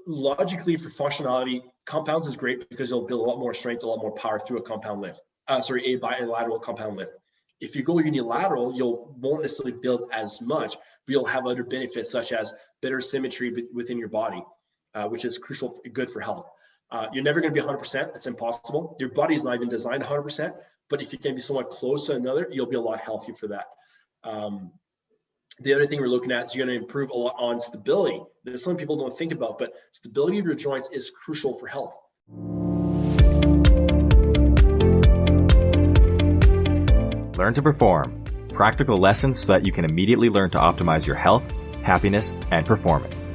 logically for functionality, compounds is great because you'll build a lot more strength, a lot more power through a compound lift. A bilateral compound lift. If you go unilateral, you won't necessarily build as much, but you'll have other benefits such as better symmetry within your body, which is crucial, good for health. You're never going to be 100%. That's impossible. Your body's not even designed 100%, but if you can be somewhat close to another, you'll be a lot healthier for that. The other thing we're looking at is you're going to improve a lot on stability. That some people don't think about, but stability of your joints is crucial for health. Learn to perform. Practical lessons so that you can immediately learn to optimize your health, happiness, and performance.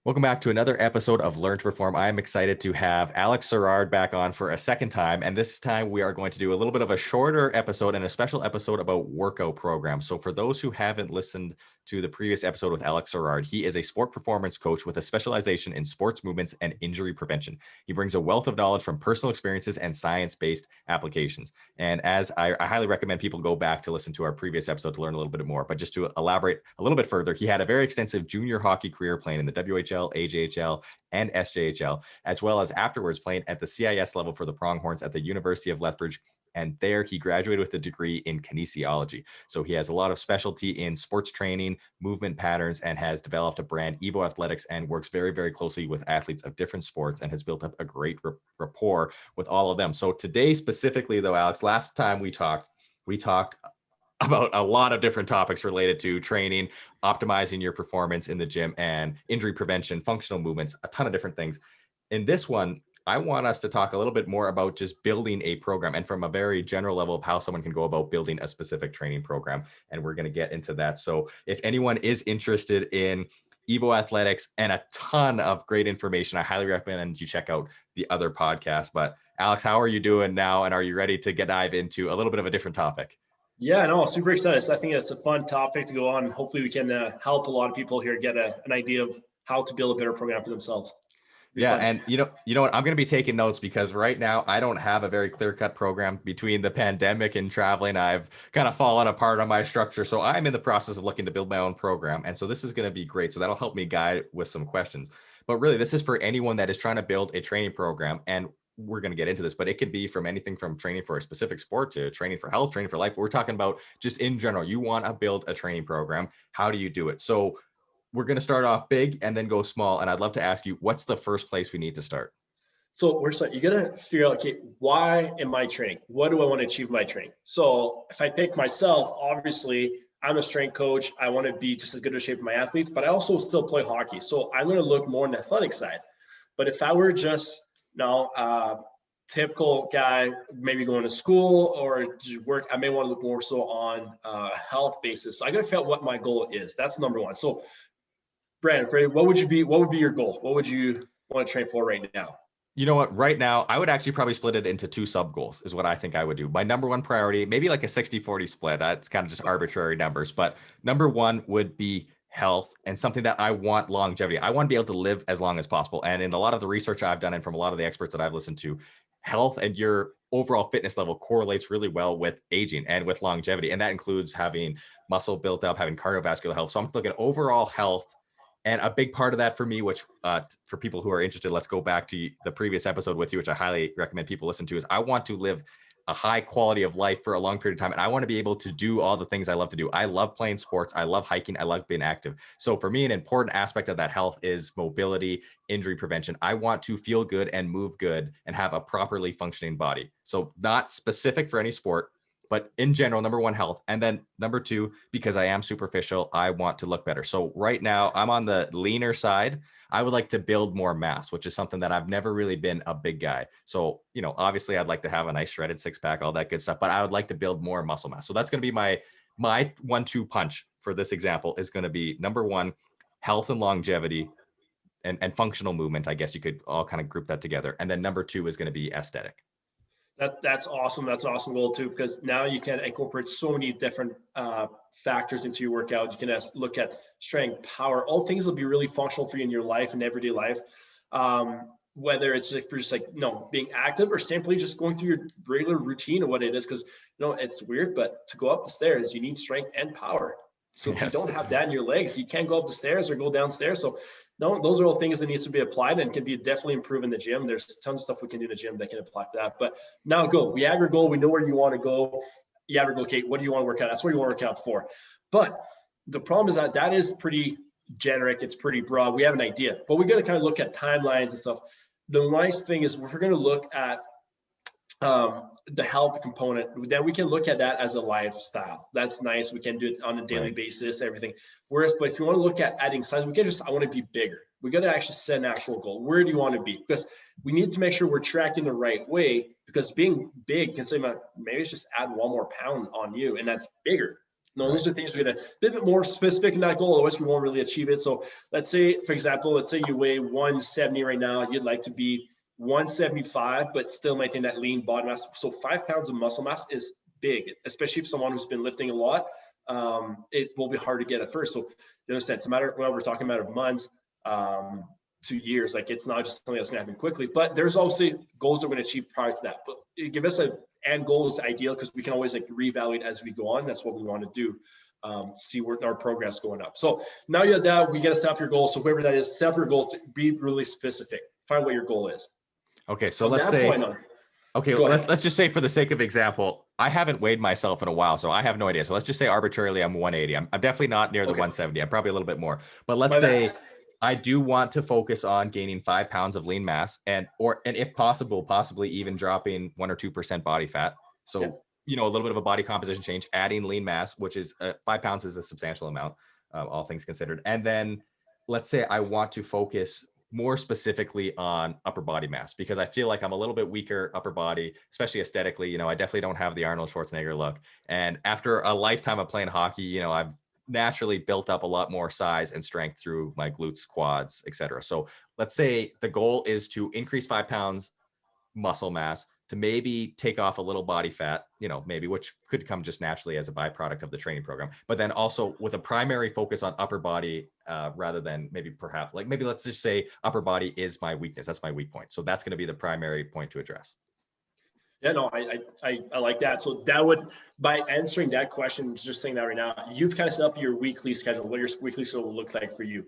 Welcome back to another episode of Learn to Perform. I am excited to have Alex Sirard back on for a second time. And this time we are going to do a little bit of a shorter episode and a special episode about workout programs. So for those who haven't listened to the previous episode with Alex Sirard, he is a sport performance coach with a specialization in sports movements and injury prevention. He brings a wealth of knowledge from personal experiences and science-based applications. And as I highly recommend people go back to listen to our previous episode to learn a little bit more. But just to elaborate a little bit further, he had a very extensive junior hockey career playing in the WHL, AJHL, and SJHL, as well as afterwards playing at the CIS level for the Pronghorns at the University of Lethbridge. And there he graduated with a degree in kinesiology. So he has a lot of specialty in sports training, movement patterns, and has developed a brand, EVO Athletics, and works very, very closely with athletes of different sports and has built up a great rapport with all of them. So today specifically though, Alex, last time we talked about a lot of different topics related to training, optimizing your performance in the gym, and injury prevention, functional movements, a ton of different things. In this one, I want us to talk a little bit more about just building a program and from a very general level of how someone can go about building a specific training program. And we're going to get into that. So if anyone is interested in EVO Athletics and a ton of great information, I highly recommend you check out the other podcast. But Alex, how are you doing now? And are you ready to dive into a little bit of a different topic? Yeah, no, super excited. I think it's a fun topic to go on. Hopefully we can help a lot of people here get an idea of how to build a better program for themselves. Yeah. And you know what, I'm going to be taking notes because right now I don't have a very clear-cut program. Between the pandemic and traveling, I've kind of fallen apart on my structure. So I'm in the process of looking to build my own program. And so this is going to be great. So that'll help me guide with some questions. But really, this is for anyone that is trying to build a training program. And we're going to get into this, but it could be from anything from training for a specific sport to training for health, training for life. We're talking about just in general, you want to build a training program. How do you do it? So we're going to start off big and then go small. And I'd love to ask you, what's the first place we need to start? So you got to figure out, okay, why am I training? What do I want to achieve my training? So if I pick myself, obviously I'm a strength coach. I want to be just as good a shape as my athletes, but I also still play hockey. So I'm going to look more on the athletic side. But if I were just typical guy, maybe going to school or work, I may want to look more so on a health basis. So I got to figure out what my goal is. That's number one. So Brandon, what would be your goal? What would you want to train for right now? You know what, right now, I would actually probably split it into two sub goals is what I think I would do. My number one priority, maybe like a 60-40 split. That's kind of just arbitrary numbers, but number one would be health and something that I want longevity. I want to be able to live as long as possible. And in a lot of the research I've done and from a lot of the experts that I've listened to, health and your overall fitness level correlates really well with aging and with longevity. And that includes having muscle built up, having cardiovascular health. So I'm looking at overall health. And a big part of that for me, which for people who are interested, let's go back to the previous episode with you, which I highly recommend people listen to, is I want to live a high quality of life for a long period of time. And I want to be able to do all the things I love to do. I love playing sports. I love hiking. I love being active. So for me, an important aspect of that health is mobility, injury prevention. I want to feel good and move good and have a properly functioning body. So not specific for any sport, but in general, number one, health. And then number two, because I am superficial, I want to look better. So right now I'm on the leaner side. I would like to build more mass, which is something that I've never really been a big guy. So, obviously I'd like to have a nice shredded six pack, all that good stuff, but I would like to build more muscle mass. So that's going to be my 1-2 punch for this example is going to be number one, health and longevity and functional movement. I guess you could all kind of group that together. And then number two is going to be aesthetic. That's awesome. That's an awesome goal too, because now you can incorporate so many different factors into your workout. You can look at strength, power, all things will be really functional for you in your life and everyday life. Whether it's being active or simply just going through your regular routine of what it is, because it's weird, but to go up the stairs, you need strength and power. So if you don't have that in your legs, you can't go up the stairs or go downstairs. So no, those are all things that needs to be applied and can be definitely improved in the gym. There's tons of stuff we can do in the gym that can apply to that. But now we have your goal. We know where you want to go. You have your goal. Okay, what do you want to work out? That's what you want to work out for. But the problem is that is pretty generic. It's pretty broad. We have an idea, but we got to kind of look at timelines and stuff. The nice thing is if we're going to look at the health component, then we can look at that as a lifestyle. That's nice. We can do it on a daily basis, everything. Whereas, but if you want to look at adding size, we can I want to be bigger. We got to actually set an actual goal. Where do you want to be? Because we need to make sure we're tracking the right way, because being big can say, maybe it's just add 1 more pound on you, and that's bigger. No, those are things we're going to be a bit more specific in that goal. Otherwise, we won't really achieve it. So let's say, for example, let's say you weigh 170 right now. You'd like to be 175, but still maintain that lean body mass. So 5 pounds of muscle mass is big, especially if someone who's been lifting a lot. It will be hard to get at first. So the other sense, no matter what we're talking about of months, 2 years, like it's not just something that's going to happen quickly. But there's obviously goals that we're going to achieve prior to that. But give us an end goal is ideal, because we can always like reevaluate as we go on. That's what we want to do. See where our progress going up. So now you have that, we got to set up your goal. So whoever that is, set up your goal to be really specific. Find what your goal is. Okay, so let's say, let's just say for the sake of example, I haven't weighed myself in a while, so I have no idea. So let's just say arbitrarily I'm 180. I'm definitely not near the 170. I'm probably a little bit more. But let's say I do want to focus on gaining 5 pounds of lean mass and if possible, possibly even dropping 1 or 2% body fat. So, you know, a little bit of a body composition change, adding lean mass, which is 5 pounds is a substantial amount, all things considered. And then let's say I want to focus more specifically on upper body mass, because I feel like I'm a little bit weaker upper body, especially aesthetically. You know, I definitely don't have the Arnold Schwarzenegger look. And after a lifetime of playing hockey, you know, I've naturally built up a lot more size and strength through my glutes, quads, etc. So let's say the goal is to increase 5 pounds muscle mass, to maybe take off a little body fat, you know, maybe, which could come just naturally as a byproduct of the training program, but then also with a primary focus on upper body, rather than maybe let's just say upper body is my weakness. That's my weak point. So that's going to be the primary point to address. Yeah, no, I like that. So that would, by answering that question, just saying that right now, you've kind of set up your weekly schedule, what your weekly schedule will look like for you.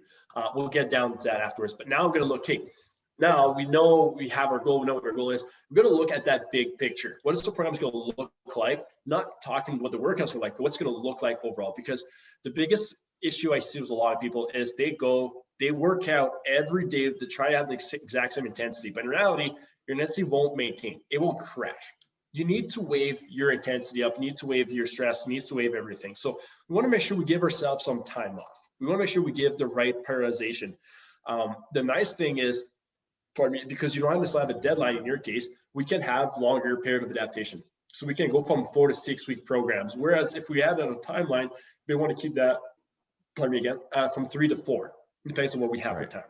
We'll get down to that afterwards, but now I'm going to look, now we know we have our goal, we know what our goal is. We're going to look at that big picture. What is the program going to look like? Not talking what the workouts are like, but what's going to look like overall. Because the biggest issue I see with a lot of people is they work out every day to try to have the exact same intensity. But in reality, your intensity won't maintain. It will crash. You need to wave your intensity up. You need to wave your stress. You need to wave everything. So we want to make sure we give ourselves some time off. We want to make sure we give the right prioritization. The nice thing is, because you don't necessarily have a deadline in your case, we can have longer period of adaptation. So we can go from 4 to 6 week programs. Whereas if we had a timeline, we want to keep that, from 3 to 4, depends on what we have for time.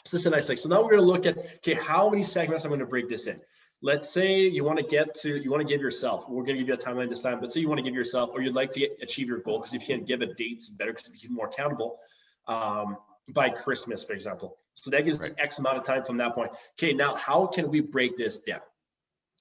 So this is a nice thing. So now we're going to look at, how many segments I'm going to break this in. Let's say you want to give yourself, we're going to give you a timeline this time, but say you want to give yourself, or you'd like to achieve your goal, because if you can give a date, it's better because you can be more accountable. By Christmas, for example. So that gives X amount of time from that point. Okay, now how can we break this down?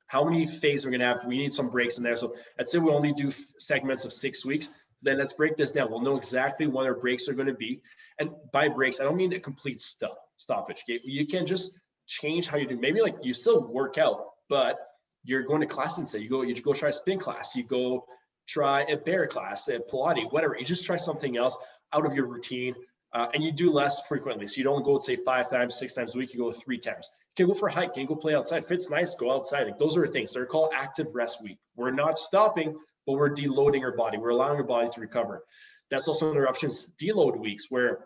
How many phases we're going to have? We need some breaks in there. So let's say we only do segments of 6 weeks. Then let's break this down. We'll know exactly when our breaks are going to be. And by breaks, I don't mean a complete stoppage. Okay? You can just change how you do. Maybe like you still work out, but you're going to class instead. You go try a spin class. You go try a bear class, a Pilates, whatever. You just try something else out of your routine. And you do less frequently. So you don't go, say, 5 times, 6 times a week, you go 3 times. You can go for a hike, you can go play outside. If it's nice, go outside. Like, those are things. They're called active rest week. We're not stopping, but we're deloading our body. We're allowing our body to recover. That's also another option, deload weeks, where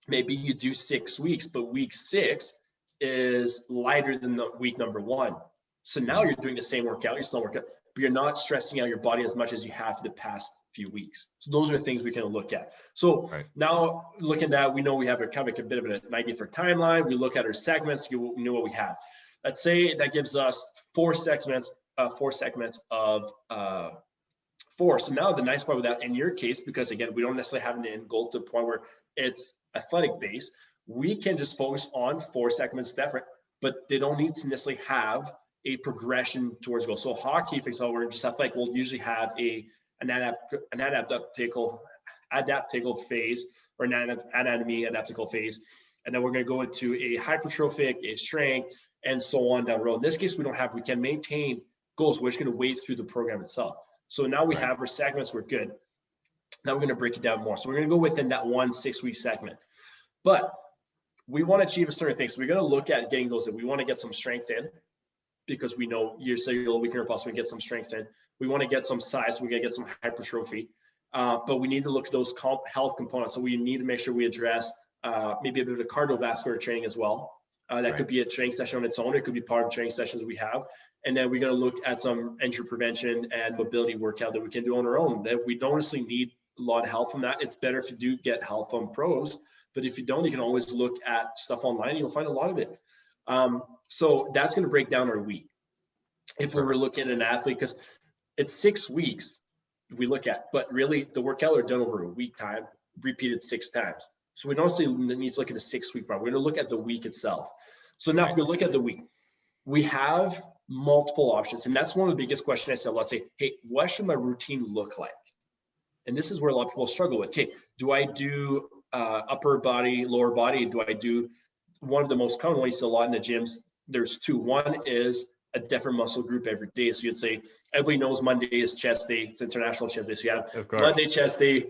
maybe you do 6 weeks, but week 6 is lighter than the week number 1. So now you're doing the same workout, you're still working, but you're not stressing out your body as much as you have for the past few weeks. So those are things we can look at. So now looking at that, we know we have a kind of a bit of an idea for timeline. We look at our segments, we know what we have. Let's say that gives us 4 segments of 4. So now the nice part with that, in your case, because again, we don't necessarily have an end goal to the point where it's athletic based, we can just focus on 4 segments different, but they don't need to necessarily have a progression towards goal. So hockey, for example, we're just athletic, we'll usually have an adaptive adaptical phase, or anatomy adaptical phase. And then we're going to go into a hypertrophic, a strength, and so on down the road. In this case, we can maintain goals. We're just going to wade through the program itself. So now we have our segments, we're good. Now we're going to break it down more. So we're going to go within that 1 6-week segment. But we want to achieve a certain thing. So we're going to look at getting those in. We want to get some strength in, because we know you're a little weaker plus, we get some strength in. We want to get some size, we're going to get some hypertrophy. But we need to look at those health components. So we need to make sure we address maybe a bit of cardiovascular training as well. That could be a training session on its own. It could be part of training sessions we have. And then we're going to look at some injury prevention and mobility workout that we can do on our own. That we don't necessarily need a lot of help from that. It's better if you do get help from pros. But if you don't, you can always look at stuff online and you'll find a lot of it. So that's going to break down our week. If we were looking at an athlete, because it's 6 weeks we look at, but really the workout are done over a week time, repeated 6 times. So we don't necessarily need to look at a 6-week part. We're going to look at the week itself. So now if we look at the week, we have multiple options. And that's one of the biggest questions I say. Let's say, hey, what should my routine look like? And this is where a lot of people struggle with. Okay, do I do upper body, lower body? Do I do one of the most common ones you see a lot in the gyms? There's 2. One is a different muscle group every day. So you'd say, everybody knows Monday is chest day. It's International Chest Day. So you have Monday chest day.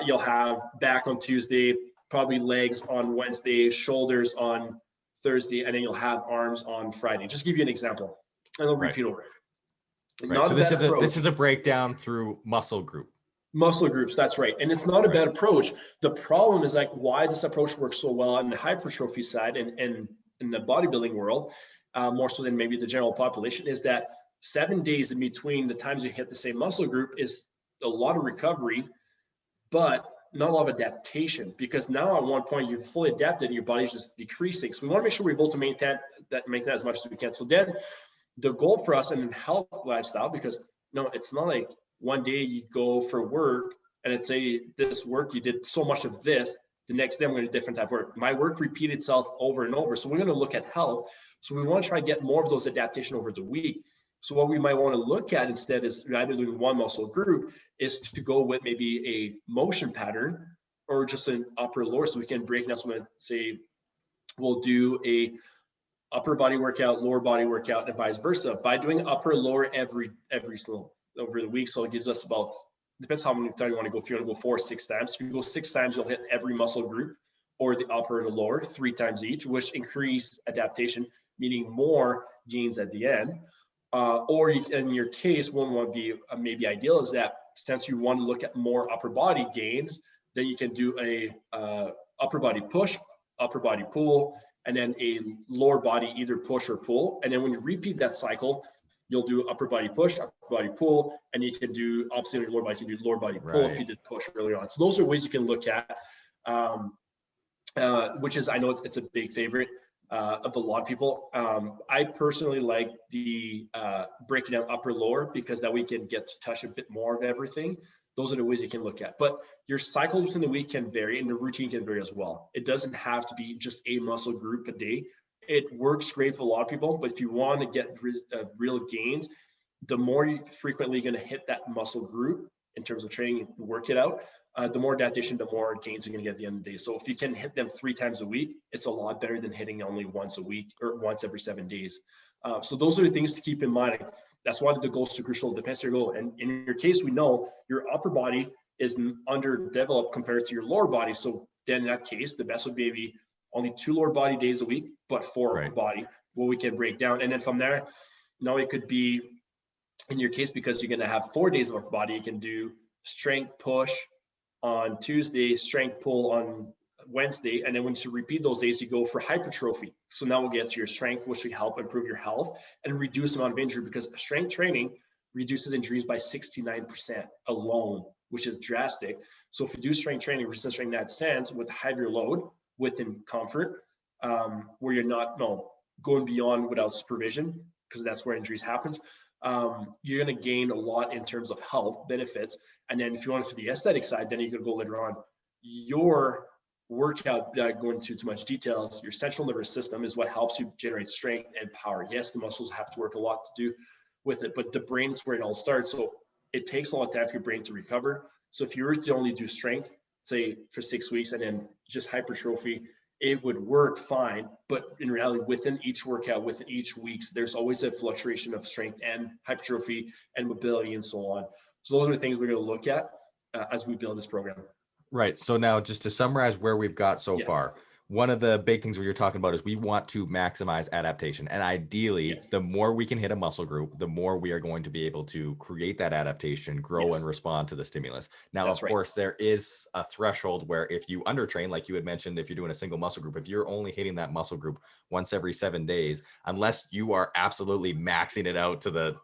You'll have back on Tuesday, probably legs on Wednesday, shoulders on Thursday, and then you'll have arms on Friday. Just give you an example, and I'll repeat over it. So this is a breakdown through muscle group. Muscle groups, that's right. And it's not a bad approach. The problem is, like, why this approach works so well on the hypertrophy side and in the bodybuilding world, more so than maybe the general population, is that 7 days in between the times you hit the same muscle group is a lot of recovery, but not a lot of adaptation, because now at one point you've fully adapted and your body's just decreasing. So we want to make sure we're able to maintain that as much as we can. So then the goal for us in health lifestyle, because it's not like one day you go for work and it's say this work, you did so much of this, the next day I'm going to do different type of work. My work repeated itself over and over. So we're going to look at health. So we want to try to get more of those adaptation over the week. So what we might want to look at instead is, rather than one muscle group, is to go with maybe a motion pattern or just an upper lower. So we can break down some, say, we'll do a upper body workout, lower body workout, and vice versa by doing upper lower every single over the week. So it gives us about, depends how many times you want to go. If you want to go 4 or 6 times, if you go 6 times, you'll hit every muscle group, or the upper or the lower 3 times each, which increase adaptation, meaning more gains at the end. Or in your case, one would be maybe ideal is that since you want to look at more upper body gains, then you can do a upper body push, upper body pull, and then a lower body either push or pull. And then when you repeat that cycle, you'll do upper body push, upper body pull, and you can do opposite lower body. You can do lower body pull if you did push earlier on. So those are ways you can look at, which is, I know it's a big favorite of a lot of people. I personally like the breaking down upper lower, because that we can get to touch a bit more of everything. Those are the ways you can look at. But your cycles within the week can vary, and the routine can vary as well. It doesn't have to be just a muscle group a day. It works great for a lot of people, but if you want to get real gains, the more you frequently going to hit that muscle group in terms of training and work it out, the more adaptation, the more gains you're going to get at the end of the day. So if you can hit them 3 times a week, it's a lot better than hitting only once a week or once every 7 days. So those are the things to keep in mind. That's why the goal is so crucial. It depends on your goal. And in your case, we know your upper body is underdeveloped compared to your lower body. So then in that case, the best would be maybe only 2 lower body days a week, but 4 upper body, what we can break down. And then from there, it could be, in your case, because you're going to have 4 days of upper body, you can do strength push on Tuesday, strength pull on Wednesday, and then once you repeat those days, you go for hypertrophy. So now we'll get to your strength, which will help improve your health and reduce the amount of injury, because strength training reduces injuries by 69% alone, which is drastic. So if you do strength training, resistance training in that sense, with heavier load within comfort, where you're not going beyond without supervision, because that's where injuries happens, you're going to gain a lot in terms of health benefits. And then if you want to the aesthetic side, then you can go later on. Your workout, going into too much details, your central nervous system is what helps you generate strength and power. Yes, the muscles have to work a lot to do with it, but the brain is where it all starts. So it takes a lot of time for your brain to recover. So if you were to only do strength, say for 6 weeks, and then just hypertrophy, it would work fine. But in reality, within each workout, within each weeks, there's always a fluctuation of strength and hypertrophy and mobility and so on. So those are the things we're going to look at as we build this program. Right. So now just to summarize where we've got so Yes. far, one of the big things you're talking about is we want to maximize adaptation. And ideally, Yes. the more we can hit a muscle group, the more we are going to be able to create that adaptation, grow Yes. and respond to the stimulus. Now, That's of right. course, there is a threshold where if you undertrain, like you had mentioned, if you're doing a single muscle group, if you're only hitting that muscle group once every 7 days, unless you are absolutely maxing it out to the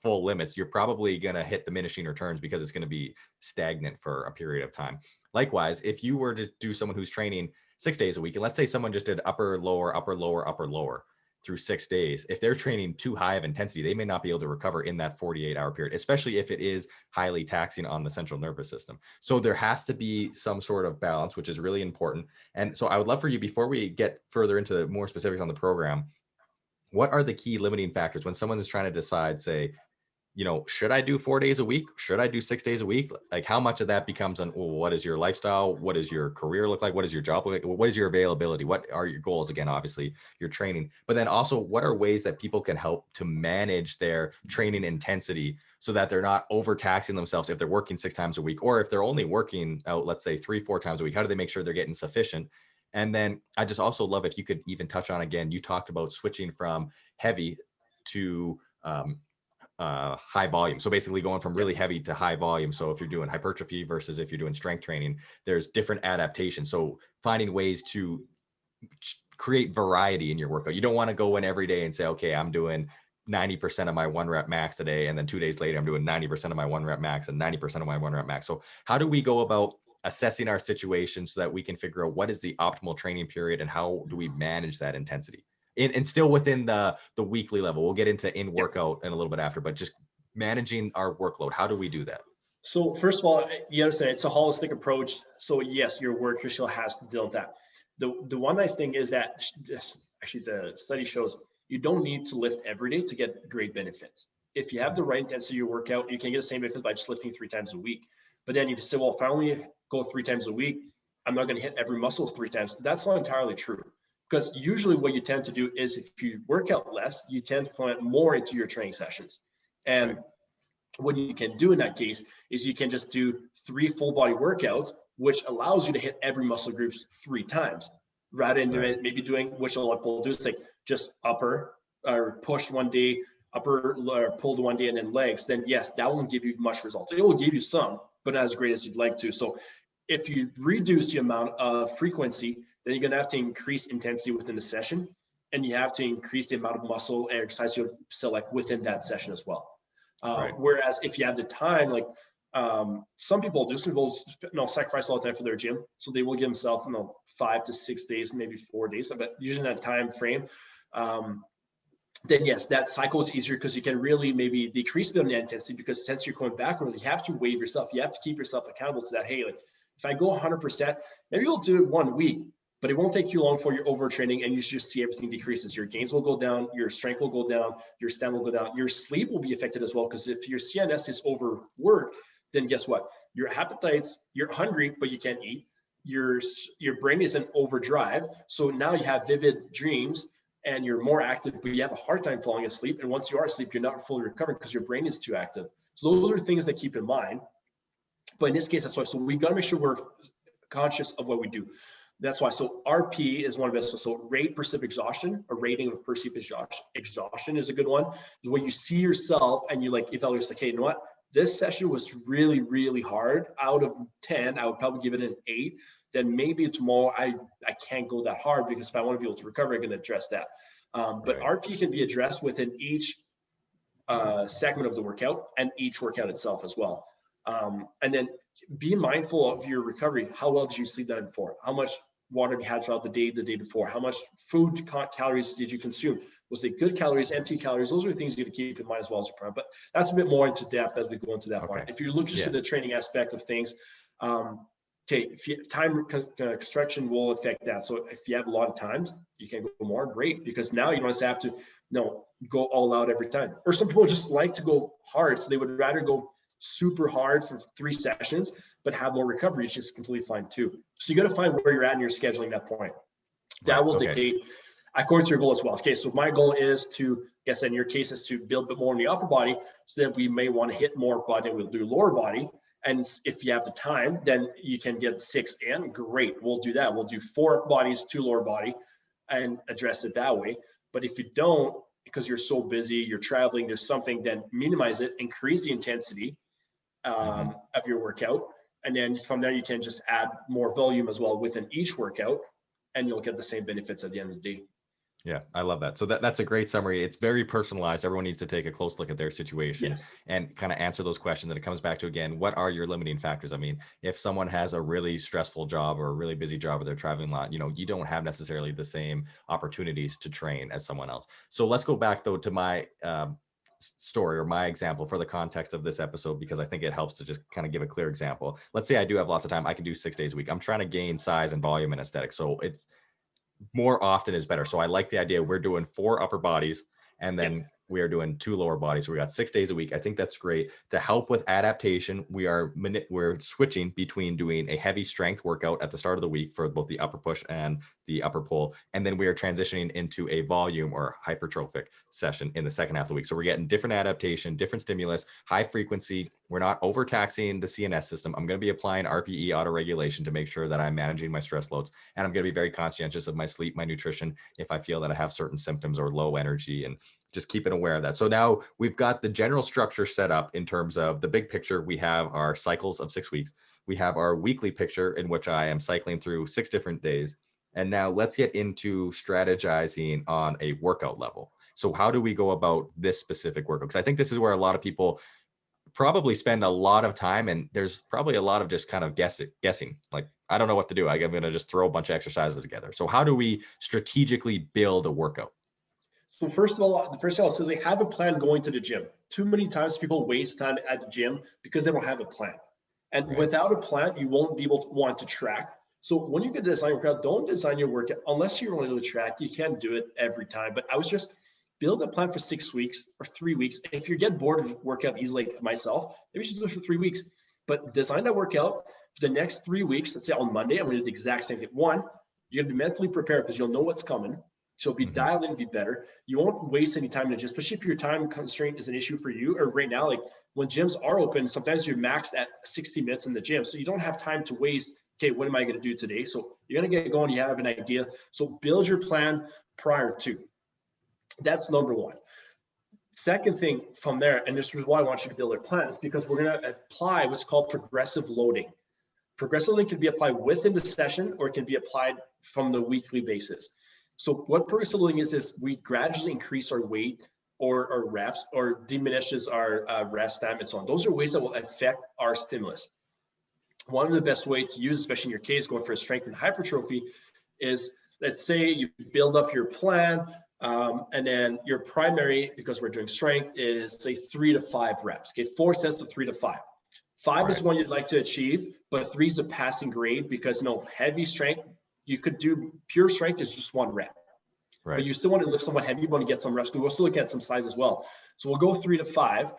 full limits, you're probably going to hit diminishing returns because it's going to be stagnant for a period of time. Likewise, if you were to do someone who's training 6 days a week, and let's say someone just did upper, lower through 6 days, if they're training too high of intensity, they may not be able to recover in that 48-hour period, especially if it is highly taxing on the central nervous system. So there has to be some sort of balance, which is really important. And so I would love for you, before we get further into more specifics on the program, what are the key limiting factors when someone is trying to decide, say, should I do 4 days a week? Should I do 6 days a week? Like, how much of that becomes on, well, what is your lifestyle? What does your career look like? What does your job look like? What is your availability? What are your goals? Again, obviously your training, but then also what are ways that people can help to manage their training intensity so that they're not overtaxing themselves if they're working 6 times a week, or if they're only working out, let's say 3-4 times a week, how do they make sure they're getting sufficient? And then I just also love if you could even touch on, again, you talked about switching from heavy to, high volume. So basically going from really heavy to high volume. So if you're doing hypertrophy versus if you're doing strength training, there's different adaptations. So finding ways to create variety in your workout. You don't want to go in every day and say, okay, I'm doing 90% of my 1 rep max today. And then 2 days later, I'm doing 90% of my 1 rep max and 90% of my 1 rep max. So how do we go about assessing our situation so that we can figure out what is the optimal training period and how do we manage that intensity? And still within the weekly level. We'll get into in workout in a little bit after, but just managing our workload. How do we do that? So first of all, you understand it's a holistic approach. So yes, your work still has to deal with that. The one nice thing is that actually the study shows you don't need to lift every day to get great benefits. If you have the right intensity of your workout, you can get the same benefits by just lifting 3 times a week. But then you say, well, if I only go 3 times a week, I'm not going to hit every muscle 3 times. That's not entirely true. Because usually what you tend to do is if you work out less, you tend to put more into your training sessions. And what you can do in that case is you can just do 3 full body workouts, which allows you to hit every muscle groups 3 times rather than maybe doing, which a lot of people do, it's like just upper or push one day, upper or pulled one day, and then legs. Then yes, that won't give you much results. It will give you some, but not as great as you'd like to. So if you reduce the amount of frequency, then you're going to have to increase intensity within the session, and you have to increase the amount of muscle exercise you select within that session as well. Whereas if you have the time, like some people sacrifice a lot of time for their gym, so they will give themselves 5 to 6 days, maybe 4 days, but usually in that time frame. Then yes, that cycle is easier because you can really maybe decrease the intensity, because since you're going backwards, you have to waive yourself. You have to keep yourself accountable to that. Hey, like if I go 100%, maybe you'll do it 1 week, but it won't take you long for your overtraining, and you should just see everything decreases. Your gains will go down, your strength will go down, your stamina will go down, your sleep will be affected as well. Because if your CNS is overworked, then guess what? Your appetites, you're hungry, but you can't eat. Your brain is in overdrive. So now you have vivid dreams and you're more active, but you have a hard time falling asleep. And once you are asleep, you're not fully recovered because your brain is too active. So those are things that keep in mind. But in this case, that's why. So we got to make sure we're conscious of what we do. That's why. So RP is one of us. So rate perceived exhaustion, a rating of perceived exhaustion is a good one. When you see yourself and you like evaluate, like, hey, you know what? This session was really, really hard. Out of 10, I would probably give it an 8. Then maybe tomorrow I can't go that hard, because if I want to be able to recover, I'm going to address that. But RP can be addressed within each segment of the workout and each workout itself as well. And then be mindful of your recovery. How well did you sleep that before? How much water have you had throughout the day before? How much food calories did you consume? Was it good calories, empty calories? Those are things you have to keep in mind as well as your prep. But that's a bit more into depth as we go into that part. If you look just at the training aspect of things, if time construction will affect that. So if you have a lot of times, you can go more, great, because now you don't have to go all out every time. Or some people just like to go hard, so they would rather go super hard for 3 sessions, but have more recovery, it's just completely fine too. So you got to find where you're at in your scheduling that point. That will dictate according to your goal as well. Okay, so my goal is to, I guess in your case, is to build a bit more in the upper body, so that we may want to hit more body, we'll do lower body. And if you have the time, then you can get 6 in, great, we'll do that. We'll do 4 upper bodies, 2 lower body, and address it that way. But if you don't, because you're so busy, you're traveling, there's something, then minimize it, increase the intensity of your workout. And then from there, you can just add more volume as well within each workout, and you'll get the same benefits at the end of the day. Yeah, I love that. So that's a great summary. It's very personalized. Everyone needs to take a close look at their situation and kind of answer those questions. And it comes back to, again, what are your limiting factors? I mean, if someone has a really stressful job or a really busy job or they're traveling a lot, you know, you don't have necessarily the same opportunities to train as someone else. So let's go back though to my story or my example for the context of this episode, because I think it helps to just kind of give a clear example. Let's say I do have lots of time. I can do 6 days a week. I'm trying to gain size and volume and aesthetics. So it's more often is better. So I like the idea. We're doing 4 upper bodies and then we are doing 2 lower bodies. So we got 6 days a week. I think that's great. To help with adaptation, we're switching between doing a heavy strength workout at the start of the week for both the upper push and the upper pull. And then we are transitioning into a volume or hypertrophic session in the second half of the week. So we're getting different adaptation, different stimulus, high frequency. We're not overtaxing the CNS system. I'm going to be applying RPE autoregulation to make sure that I'm managing my stress loads. And I'm going to be very conscientious of my sleep, my nutrition, if I feel that I have certain symptoms or low energy, and just keeping aware of that. So now we've got the general structure set up in terms of the big picture. We have our cycles of 6 weeks. We have our weekly picture in which I am cycling through 6 different days. And now let's get into strategizing on a workout level. So how do we go about this specific workout? Because I think this is where a lot of people probably spend a lot of time, and there's probably a lot of just kind of guessing. Like, I don't know what to do. I'm going to just throw a bunch of exercises together. So how do we strategically build a workout? So first of all, so they have a plan going to the gym. Too many times people waste time at the gym because they don't have a plan. And without a plan, you won't be able to want to track. So when you get to design your workout, don't design your workout unless you're going to track. You can't do it every time. But I was just build a plan for 6 weeks or 3 weeks. If you get bored of workout easily like myself, maybe just do it for 3 weeks. But design that workout for the next 3 weeks. Let's say on Monday, I'm going to do the exact same thing. One, you're going to be mentally prepared because you'll know what's coming. So be dialed in, be better. You won't waste any time in the gym, especially if your time constraint is an issue for you. Or right now, like when gyms are open, sometimes you're maxed at 60 minutes in the gym. So you don't have time to waste. Okay, what am I going to do today? So you're going to get going. You have an idea. So build your plan prior to. That's number one. Second thing from there, and this is why I want you to build a plan, is because we're going to apply what's called progressive loading. Progressive loading can be applied within the session, or it can be applied from the weekly basis. So what progressive loading is we gradually increase our weight or our reps, or diminishes our rest time and so on. Those are ways that will affect our stimulus. One of the best ways to use, especially in your case, going for a strength and hypertrophy, is let's say you build up your plan, and then your primary, because we're doing strength, is say 3 to 5 reps. Okay, 4 sets of 3 to 5. 5 is one you'd like to achieve, but 3 is a passing grade because heavy strength, you could do pure strength is just 1 rep. But you still want to lift somewhat heavy, you want to get some reps. We'll still look at some size as well. So we'll go 3 to 5.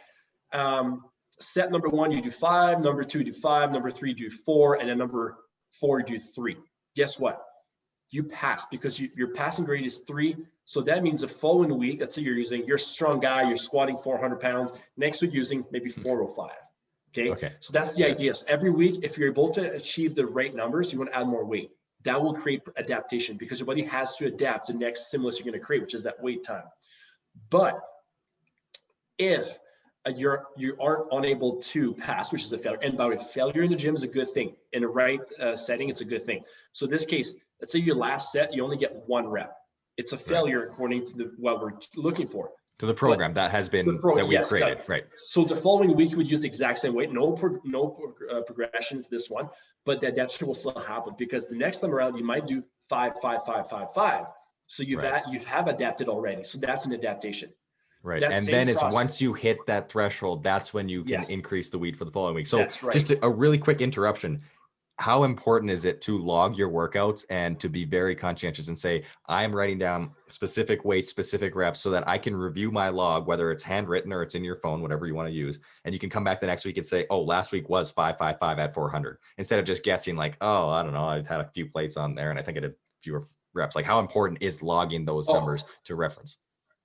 Set number 1, you do 5, number 2, do 5, number 3, do 4, and then number 4, do 3. Guess what? You pass because your passing grade is 3. So that means the following week, let's say you're a strong guy, you're squatting 400 pounds. Next week, using maybe 405. Okay. So that's the idea. So every week, if you're able to achieve the right numbers, you want to add more weight. That will create adaptation because your body has to adapt to the next stimulus you're going to create, which is that wait time. But if you aren't unable to pass, which is a failure, and by the way, failure in the gym is a good thing. In the right setting, it's a good thing. So in this case, let's say your last set, you only get 1 rep. It's a failure according to what we're looking for. To the program that has been that we've created, exactly. Right? So the following week, we would use the exact same weight, no progression to this one, but that will still happen because the next time around you might do 5, 5, 5, 5, 5. So you have adapted already. So that's an adaptation. Right. That and then it's once you hit that threshold, that's when you can increase the weight for the following week. So just a really quick interruption. how important is it to log your workouts and to be very conscientious and say, I'm writing down specific weights, specific reps, so that I can review my log, whether it's handwritten or it's in your phone, whatever you want to use. And you can come back the next week and say, oh, last week was 555 at 400, instead of just guessing like, oh, I don't know, I've had a few plates on there and I think I did fewer reps. Like, how important is logging those numbers to reference?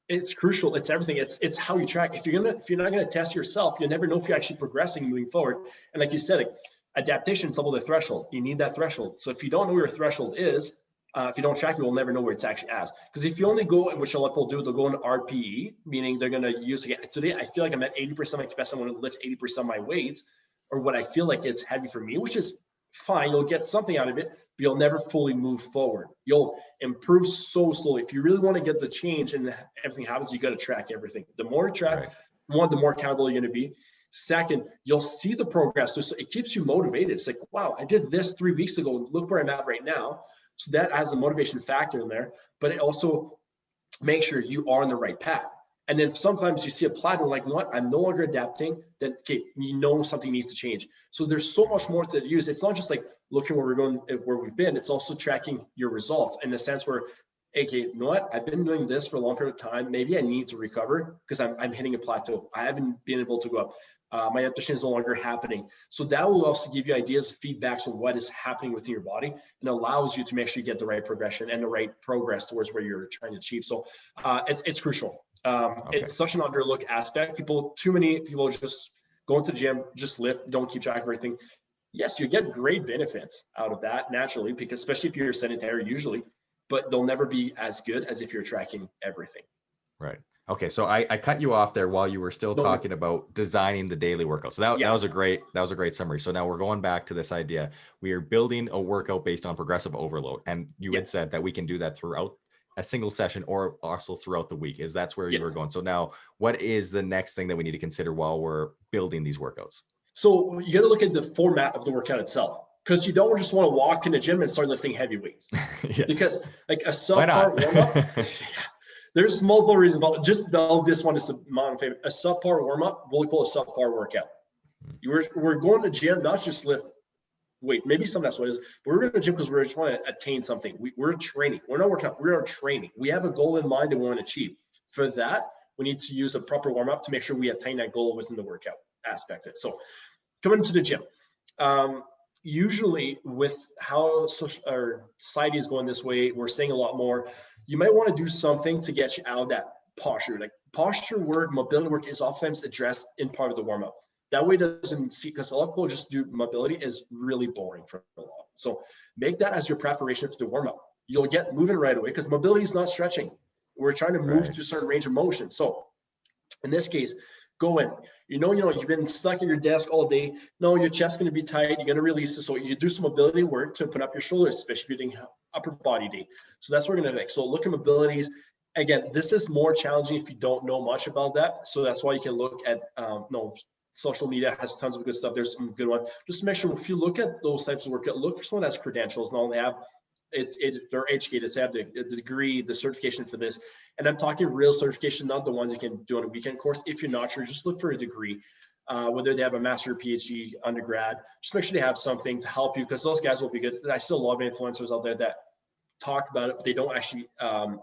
It's crucial. It's everything. It's how you track. If you're not gonna test yourself, you'll never know if you're actually progressing moving forward. And like you said, like, adaptation is level the threshold. You need that threshold. So if you don't know where your threshold is, if you don't track it, you'll never know where it's actually at. Because if you only go, which a lot of people do, they'll go into RPE, meaning they're gonna use, again, today I feel like I'm at 80% of my capacity. I'm gonna lift 80% of my weights, or what I feel like it's heavy for me, which is fine. You'll get something out of it, but you'll never fully move forward. You'll improve so slowly. If you really want to get the change and everything happens, you got to track everything. The more you track, one, the more accountable you're going to be. Second, you'll see the progress. So it keeps you motivated. It's like, wow, I did this 3 weeks ago. Look where I'm at right now. So that has a motivation factor in there, but it also makes sure you are on the right path. And then sometimes you see a plateau, like, what? I'm no longer adapting. Then, okay, you know something needs to change. So there's so much more to use. It's not just like looking where we're going, where we've been. It's also tracking your results in the sense where, okay, you know what? I've been doing this for a long period of time. Maybe I need to recover because I'm hitting a plateau. I haven't been able to go up. My adaptation is no longer happening. So that will also give you ideas, feedbacks on what is happening within your body, and allows you to make sure you get the right progression and the right progress towards where you're trying to achieve. So it's crucial. It's such an underlooked aspect. Too many people just go into the gym, just lift, don't keep track of everything. Yes, you get great benefits out of that naturally, because especially if you're sedentary usually, but they'll never be as good as if you're tracking everything. Right. Okay. So I cut you off there while you were still talking about designing the daily workout. So that was a great summary. So now we're going back to this idea. We are building a workout based on progressive overload. And you had said that we can do that throughout a single session or also throughout the week. That's where you were going. So now what is the next thing that we need to consider while we're building these workouts? So you got to look at the format of the workout itself, because you don't just want to walk in the gym and start lifting heavy weights. Because like a subpar warm-up, there's multiple reasons, but just this one is my favorite. A subpar warm-up, we'll call a subpar workout. We're going to the gym, not just lift weight. Maybe some of that's what it is, but we're going to the gym because we just want to attain something. We're training. We're not working out. We're training. We have a goal in mind that we want to achieve. For that, we need to use a proper warm-up to make sure we attain that goal within the workout aspect of it. So coming into the gym, usually with how our society is going this way, we're seeing a lot more. You might want to do something to get you out of that posture. Like posture work, mobility work is oftentimes addressed in part of the warm-up. That way doesn't see, because a lot of people just do mobility is really boring for a lot. So make that as your preparation for the warm-up. You'll get moving right away because mobility is not stretching. We're trying to move to a certain range of motion. So in this case, go in. You've been stuck in your desk all day. No, your chest's going to be tight. You're going to release it. So you do some mobility work to open up your shoulders, especially if you're doing upper body day. So that's what we're going to make. So look at mobilities. Again, this is more challenging if you don't know much about that. So that's why you can look at, social media has tons of good stuff. There's some good one. Just make sure if you look at those types of workout, look for someone that has credentials. Not only have they're educated, they have the degree, the certification for this. And I'm talking real certification, not the ones you can do on a weekend course. If you're not sure, just look for a degree, whether they have a master or PhD undergrad. Just make sure they have something to help you, because those guys will be good. I still love influencers out there that talk about it, but they don't actually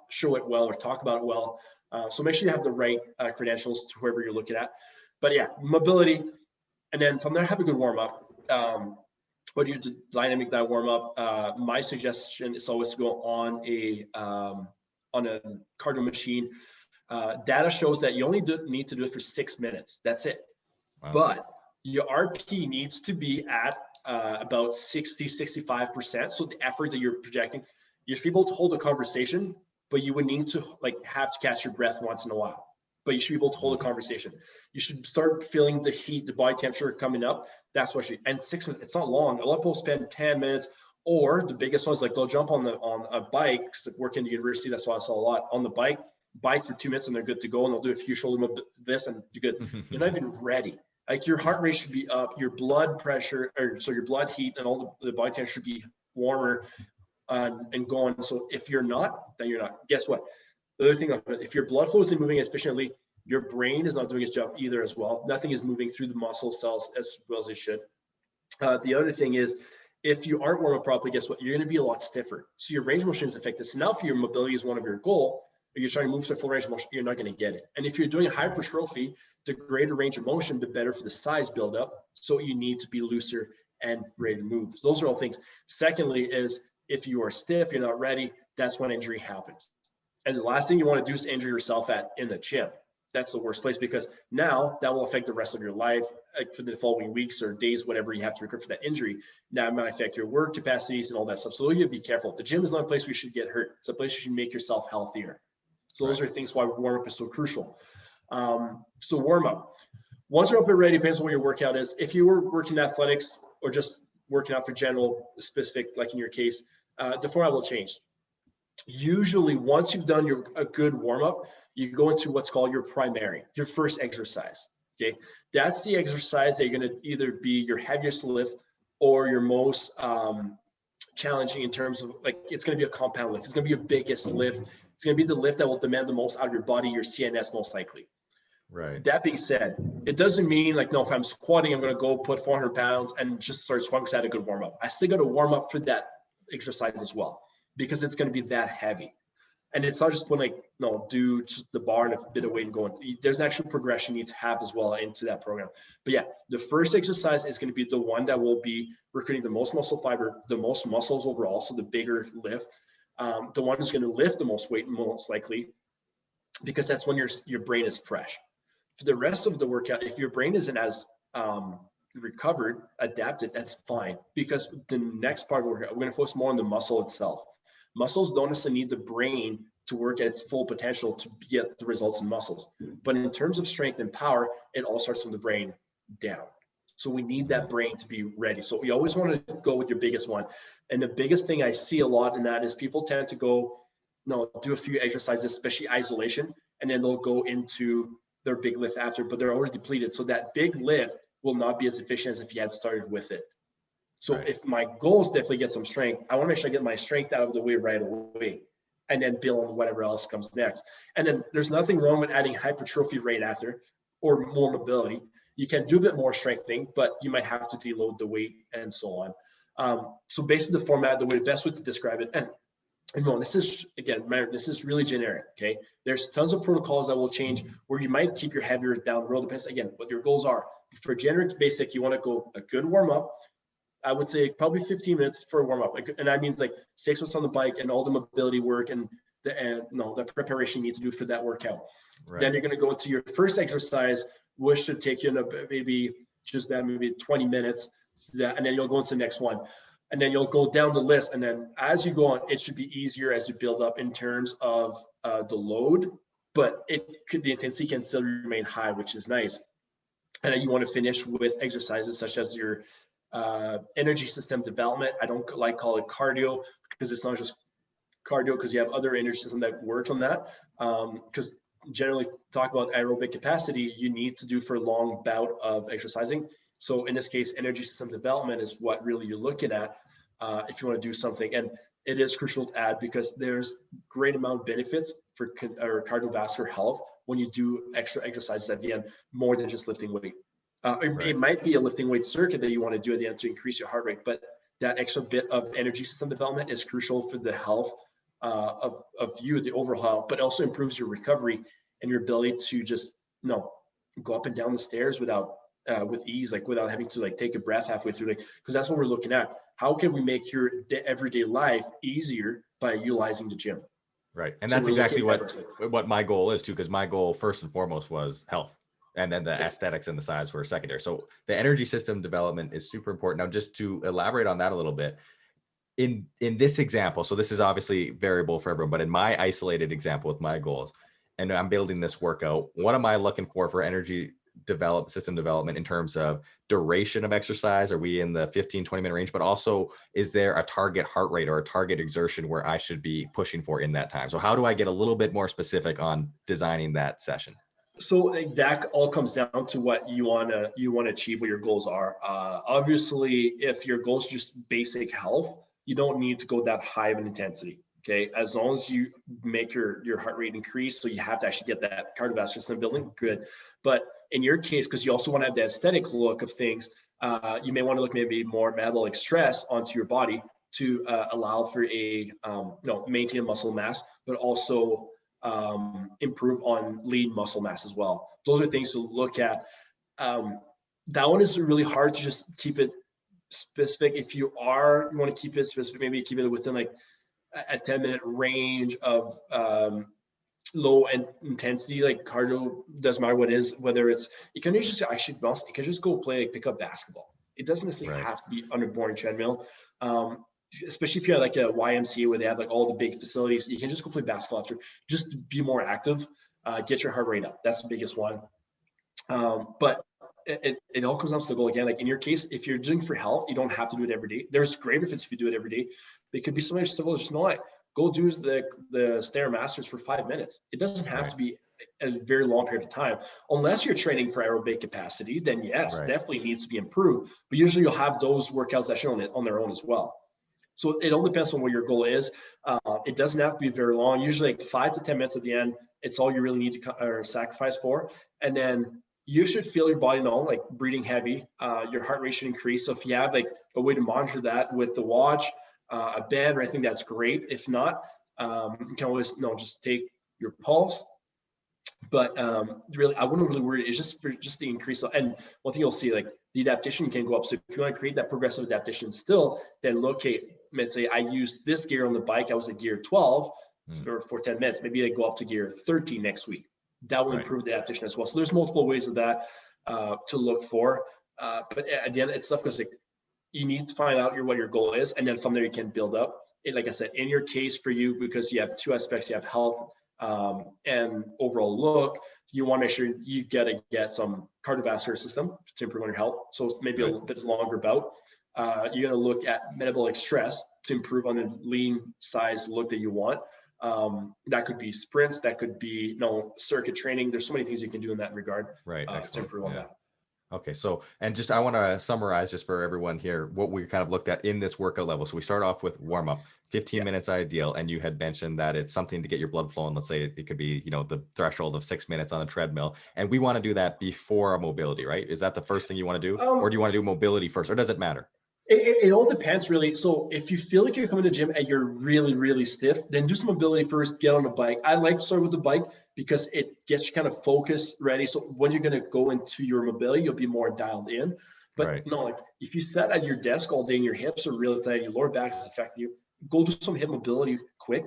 show it well or talk about it well. So make sure you have the right credentials to whoever you're looking at. But yeah, mobility, and then from there, have a good warm up. What do you do? Dynamic diet warm up. My suggestion is always to go on a cardio machine. Data shows that you only need to do it for 6 minutes. That's it. Wow. But your RP needs to be at about 60-65%. So the effort that you're projecting, you should be able to hold a conversation, but you would need to have to catch your breath once in a while. But you should be able to hold a conversation. You should start feeling the heat, the body temperature coming up. That's what and 6 minutes, it's not long. A lot of people spend 10 minutes, or the biggest ones, like they'll jump on a bike, because I work in the university, that's why I saw a lot on the bike for 2 minutes and they're good to go. And they'll do a few shoulder this and you're good. You're not even ready. Like your heart rate should be up, your blood pressure, so your blood heat and all the body temperature should be warmer and going. So if you're not, then you're not. Guess what? The other thing, if your blood flow isn't moving efficiently, your brain is not doing its job either as well. Nothing is moving through the muscle cells as well as it should. The other thing is If you aren't warming up properly, guess what? You're going to be a lot stiffer. So your range of motion is affected. So now if your mobility is one of your goal, or you're trying to move to full range of motion, you're not going to get it. And if you're doing hypertrophy, the greater range of motion, the better for the size buildup. So you need to be looser and ready to move. So those are all things. Secondly is if you are stiff, you're not ready, that's when injury happens. And the last thing you want to do is injure yourself in the gym. That's the worst place, because now that will affect the rest of your life, like for the following weeks or days, whatever you have to recover for that injury. Now it might affect your work capacities and all that stuff. So you have to be careful. The gym is not a place where you should get hurt. It's a place you should make yourself healthier. So those are things why warm up is so crucial. So warm up. Once you're up and ready, depends on what your workout is. If you were working athletics or just working out for general specific, like in your case, the format will change. Usually once you've done a good warm up, you go into what's called your primary, your first exercise. Okay, that's the exercise that you're going to either be your heaviest lift or your most challenging in terms of, like, it's going to be a compound lift. It's going to be your biggest lift. It's going to be the lift that will demand the most out of your body, your CNS most likely. Right. That being said, it doesn't mean like, no, if I'm squatting, I'm going to go put 400 pounds and just start squatting because I had a good warm up. I still got to warm up for that exercise as well, because it's going to be that heavy. And it's not just putting like, no, do just the bar and a bit of weight and going. There's actual progression you need to have as well into that program. But yeah, the first exercise is going to be the one that will be recruiting the most muscle fiber, the most muscles overall, so the bigger lift. The one who's going to lift the most weight most likely, because that's when your brain is fresh. For the rest of the workout, if your brain isn't as recovered, adapted, that's fine, because the next part of the workout, we're going to focus more on the muscle itself. Muscles don't necessarily need the brain to work at its full potential to get the results in muscles. But in terms of strength and power, it all starts from the brain down. So we need that brain to be ready. So we always want to go with your biggest one. And the biggest thing I see a lot in that is people tend to go, no, do a few exercises, especially isolation, and then they'll go into their big lift after, but they're already depleted. So that big lift will not be as efficient as if you had started with it. So if my goal is definitely get some strength, I want to make sure I get my strength out of the way right away, and then build on whatever else comes next. And then there's nothing wrong with adding hypertrophy right after, or more mobility. You can do a bit more strengthening, but you might have to deload the weight and so on. So basically the format, the best way to describe it, and no, this is, again, this is really generic, okay? There's tons of protocols that will change where you might keep your heavier down the road, depends, again, what your goals are. For generic basic, you want to go a good warm up. I would say probably 15 minutes for a warm up. And that means like 6 minutes on the bike and all the mobility work and the preparation you need to do for that workout. Right. Then you're going to go into your first exercise, which should take you maybe 20 minutes. And then you'll go into the next one. And then you'll go down the list. And then as you go on, it should be easier as you build up in terms of the load, but the intensity can still remain high, which is nice. And then you want to finish with exercises such as your energy system development. I don't call it cardio, because it's not just cardio, because you have other energy system that works on that. Because generally talk about aerobic capacity, you need to do for a long bout of exercising. So in this case, energy system development is what really you're looking at if you want to do something. And it is crucial to add, because there's great amount of benefits for cardiovascular health when you do extra exercises at the end, more than just lifting weight. It might be a lifting weight circuit that you want to do at the end to increase your heart rate, but that extra bit of energy system development is crucial for the health of you, the overall health, but also improves your recovery and your ability to just go up and down the stairs without with ease, like without having to take a breath halfway through, because that's what we're looking at. How can we make your everyday life easier by utilizing the gym? Right, and that's exactly what my goal is too, because my goal first and foremost was health. And then the aesthetics and the size were secondary. So the energy system development is super important. Now, just to elaborate on that a little bit, in this example, so this is obviously variable for everyone, but in my isolated example with my goals, and I'm building this workout, what am I looking for energy system development in terms of duration of exercise? Are we in the 15-20 minute range? But also, is there a target heart rate or a target exertion where I should be pushing for in that time? So how do I get a little bit more specific on designing that session? So that all comes down to what you want to achieve, what your goals are. Obviously, if your goal is just basic health, you don't need to go that high of an intensity. Okay, as long as you make your heart rate increase, so you have to actually get that cardiovascular system building, good. But in your case, because you also want to have the aesthetic look of things, you may want to look maybe more metabolic stress onto your body to allow for a maintain muscle mass, but also improve on lean muscle mass as well. Those are things to look at. That one is really hard to just keep it specific. If you want to keep it specific, maybe keep it within like a 10-minute range of low intensity, like cardio. Doesn't matter what it is, whether it's, you can just actually you can just go play, pick up basketball. It doesn't necessarily have to be on a boring treadmill. Especially if you're like a YMCA where they have like all the big facilities, you can just go play basketball after. Just be more active, get your heart rate up. That's the biggest one. But it all comes down to the goal again. Like in your case, if you're doing for health, you don't have to do it every day. There's great benefits if you do it every day. But it could be something as simple as just know, go do the Stairmasters for 5 minutes. It doesn't have to be a very long period of time. Unless you're training for aerobic capacity, then yes, definitely needs to be improved. But usually you'll have those workouts that show on their own as well. So it all depends on what your goal is. It doesn't have to be very long. Usually like 5 to 10 minutes at the end, it's all you really need to sacrifice for. And then you should feel your body like breathing heavy. Your heart rate should increase. So if you have like a way to monitor that with the watch, a band or anything, that's great. If not, you can always just take your pulse. But really, I wouldn't really worry. It's just for the increase. And one thing you'll see, like the adaptation can go up. So if you want to create that progressive adaptation still, then locate. Let's say I used this gear on the bike. I was at gear 12 for 10 minutes. Maybe I go up to gear 13 next week. That will improve the adaptation as well. So there's multiple ways of that to look for. But at the end, it's stuff because like you need to find out what your goal is, and then from there you can build up. Like I said, in your case for you, because you have two aspects, you have health and overall look, you want to make sure you get some cardiovascular system to improve on your health. So maybe a little bit longer bout. You're going to look at metabolic stress to improve on the lean size look that you want. That could be sprints, that could be circuit training. There's so many things you can do in that regard, to improve on that. Okay, so I want to summarize just for everyone here what we kind of looked at in this workout level. So we start off with warm up, 15 minutes ideal, and you had mentioned that it's something to get your blood flowing. Let's say it could be the threshold of 6 minutes on a treadmill, and we want to do that before a mobility, right? Is that the first thing you want to do, or do you want to do mobility first, or does it matter? It all depends, really. So if you feel like you're coming to the gym and you're really, really stiff, then do some mobility first, get on a bike. I like to start with the bike because it gets you kind of focused, ready. So when you're going to go into your mobility, you'll be more dialed in. But if you sat at your desk all day and your hips are really tight, your lower back is affecting you, go do some hip mobility quick,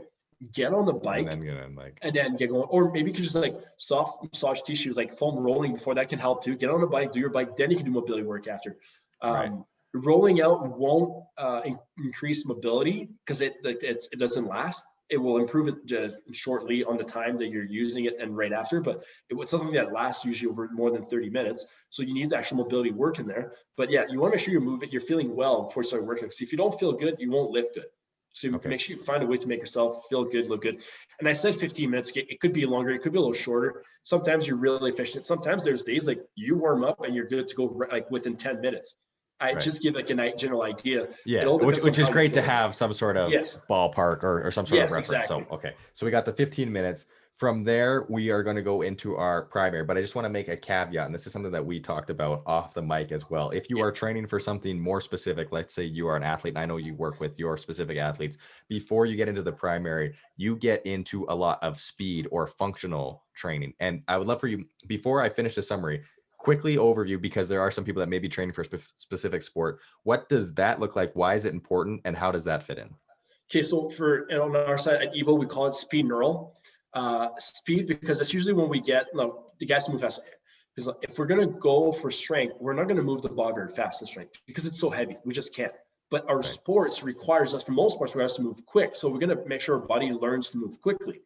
get on the bike, and then get going. Or maybe you could just like soft massage tissues, like foam rolling before, that can help too. Get on the bike, do your bike, then you can do mobility work after. Rolling out won't increase mobility because it doesn't last. It will improve it shortly on the time that you're using it and right after, but it's something that lasts usually over more than 30 minutes. So you need the actual mobility work in there. But yeah, you want to make sure you're feeling well before you start working. Because if you don't feel good, you won't lift good. So make sure you find a way to make yourself feel good, look good. And I said 15 minutes. It could be longer. It could be a little shorter. Sometimes you're really efficient. Sometimes there's days like you warm up and you're good to go like within 10 minutes. I just give like a general idea. Yeah, which is great to have some sort of ballpark or some sort of reference. Exactly. So we got the 15 minutes. From there, we are going to go into our primary, but I just want to make a caveat, and this is something that we talked about off the mic as well. If you are training for something more specific, let's say you are an athlete, and I know you work with your specific athletes, before you get into the primary, you get into a lot of speed or functional training. And I would love for you, before I finish the summary, quickly overview, because there are some people that may be training for a specific sport. What does that look like? Why is it important? And how does that fit in? Okay, so on our side at EVO, we call it speed neural. Speed, because that's usually when we get the guys to move fast. Because if we're going to go for strength, we're not going to move the bar very fast in strength because it's so heavy. We just can't. But our sports requires us, for most sports, we have to move quick. So we're going to make sure our body learns to move quickly.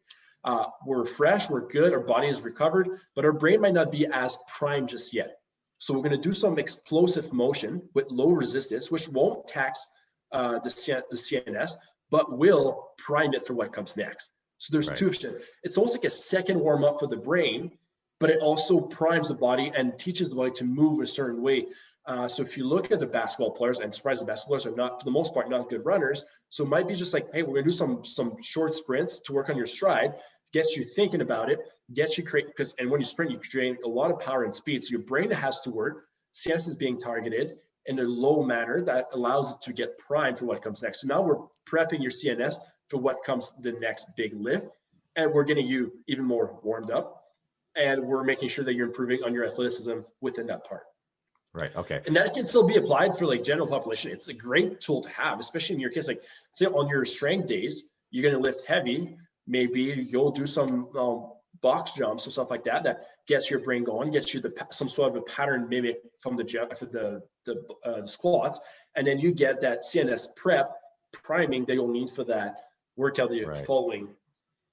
We're fresh, we're good, our body is recovered, but our brain might not be as primed just yet. So we're going to do some explosive motion with low resistance, which won't tax the CNS, but will prime it for what comes next. So there's two options. It's almost like a second warm up for the brain, but it also primes the body and teaches the body to move a certain way. So if you look at the basketball players, and surprise, the basketball players are not, for the most part, not good runners. So it might be just like, hey, we're going to do some short sprints to work on your stride, gets you thinking about it, gets you and when you sprint, you drain a lot of power and speed. So your brain has to work, CNS is being targeted, in a low manner that allows it to get primed for what comes next. So now we're prepping your CNS for what comes the next big lift, and we're getting you even more warmed up, and we're making sure that you're improving on your athleticism within that part. Right. Okay. And that can still be applied for like general population. It's a great tool to have, especially in your case. Like, say on your strength days, you're going to lift heavy. Maybe you'll do some box jumps or stuff like that. That gets your brain going, gets you some sort of a pattern mimic from the squats, and then you get that CNS prep priming that you'll need for that workout that you're following.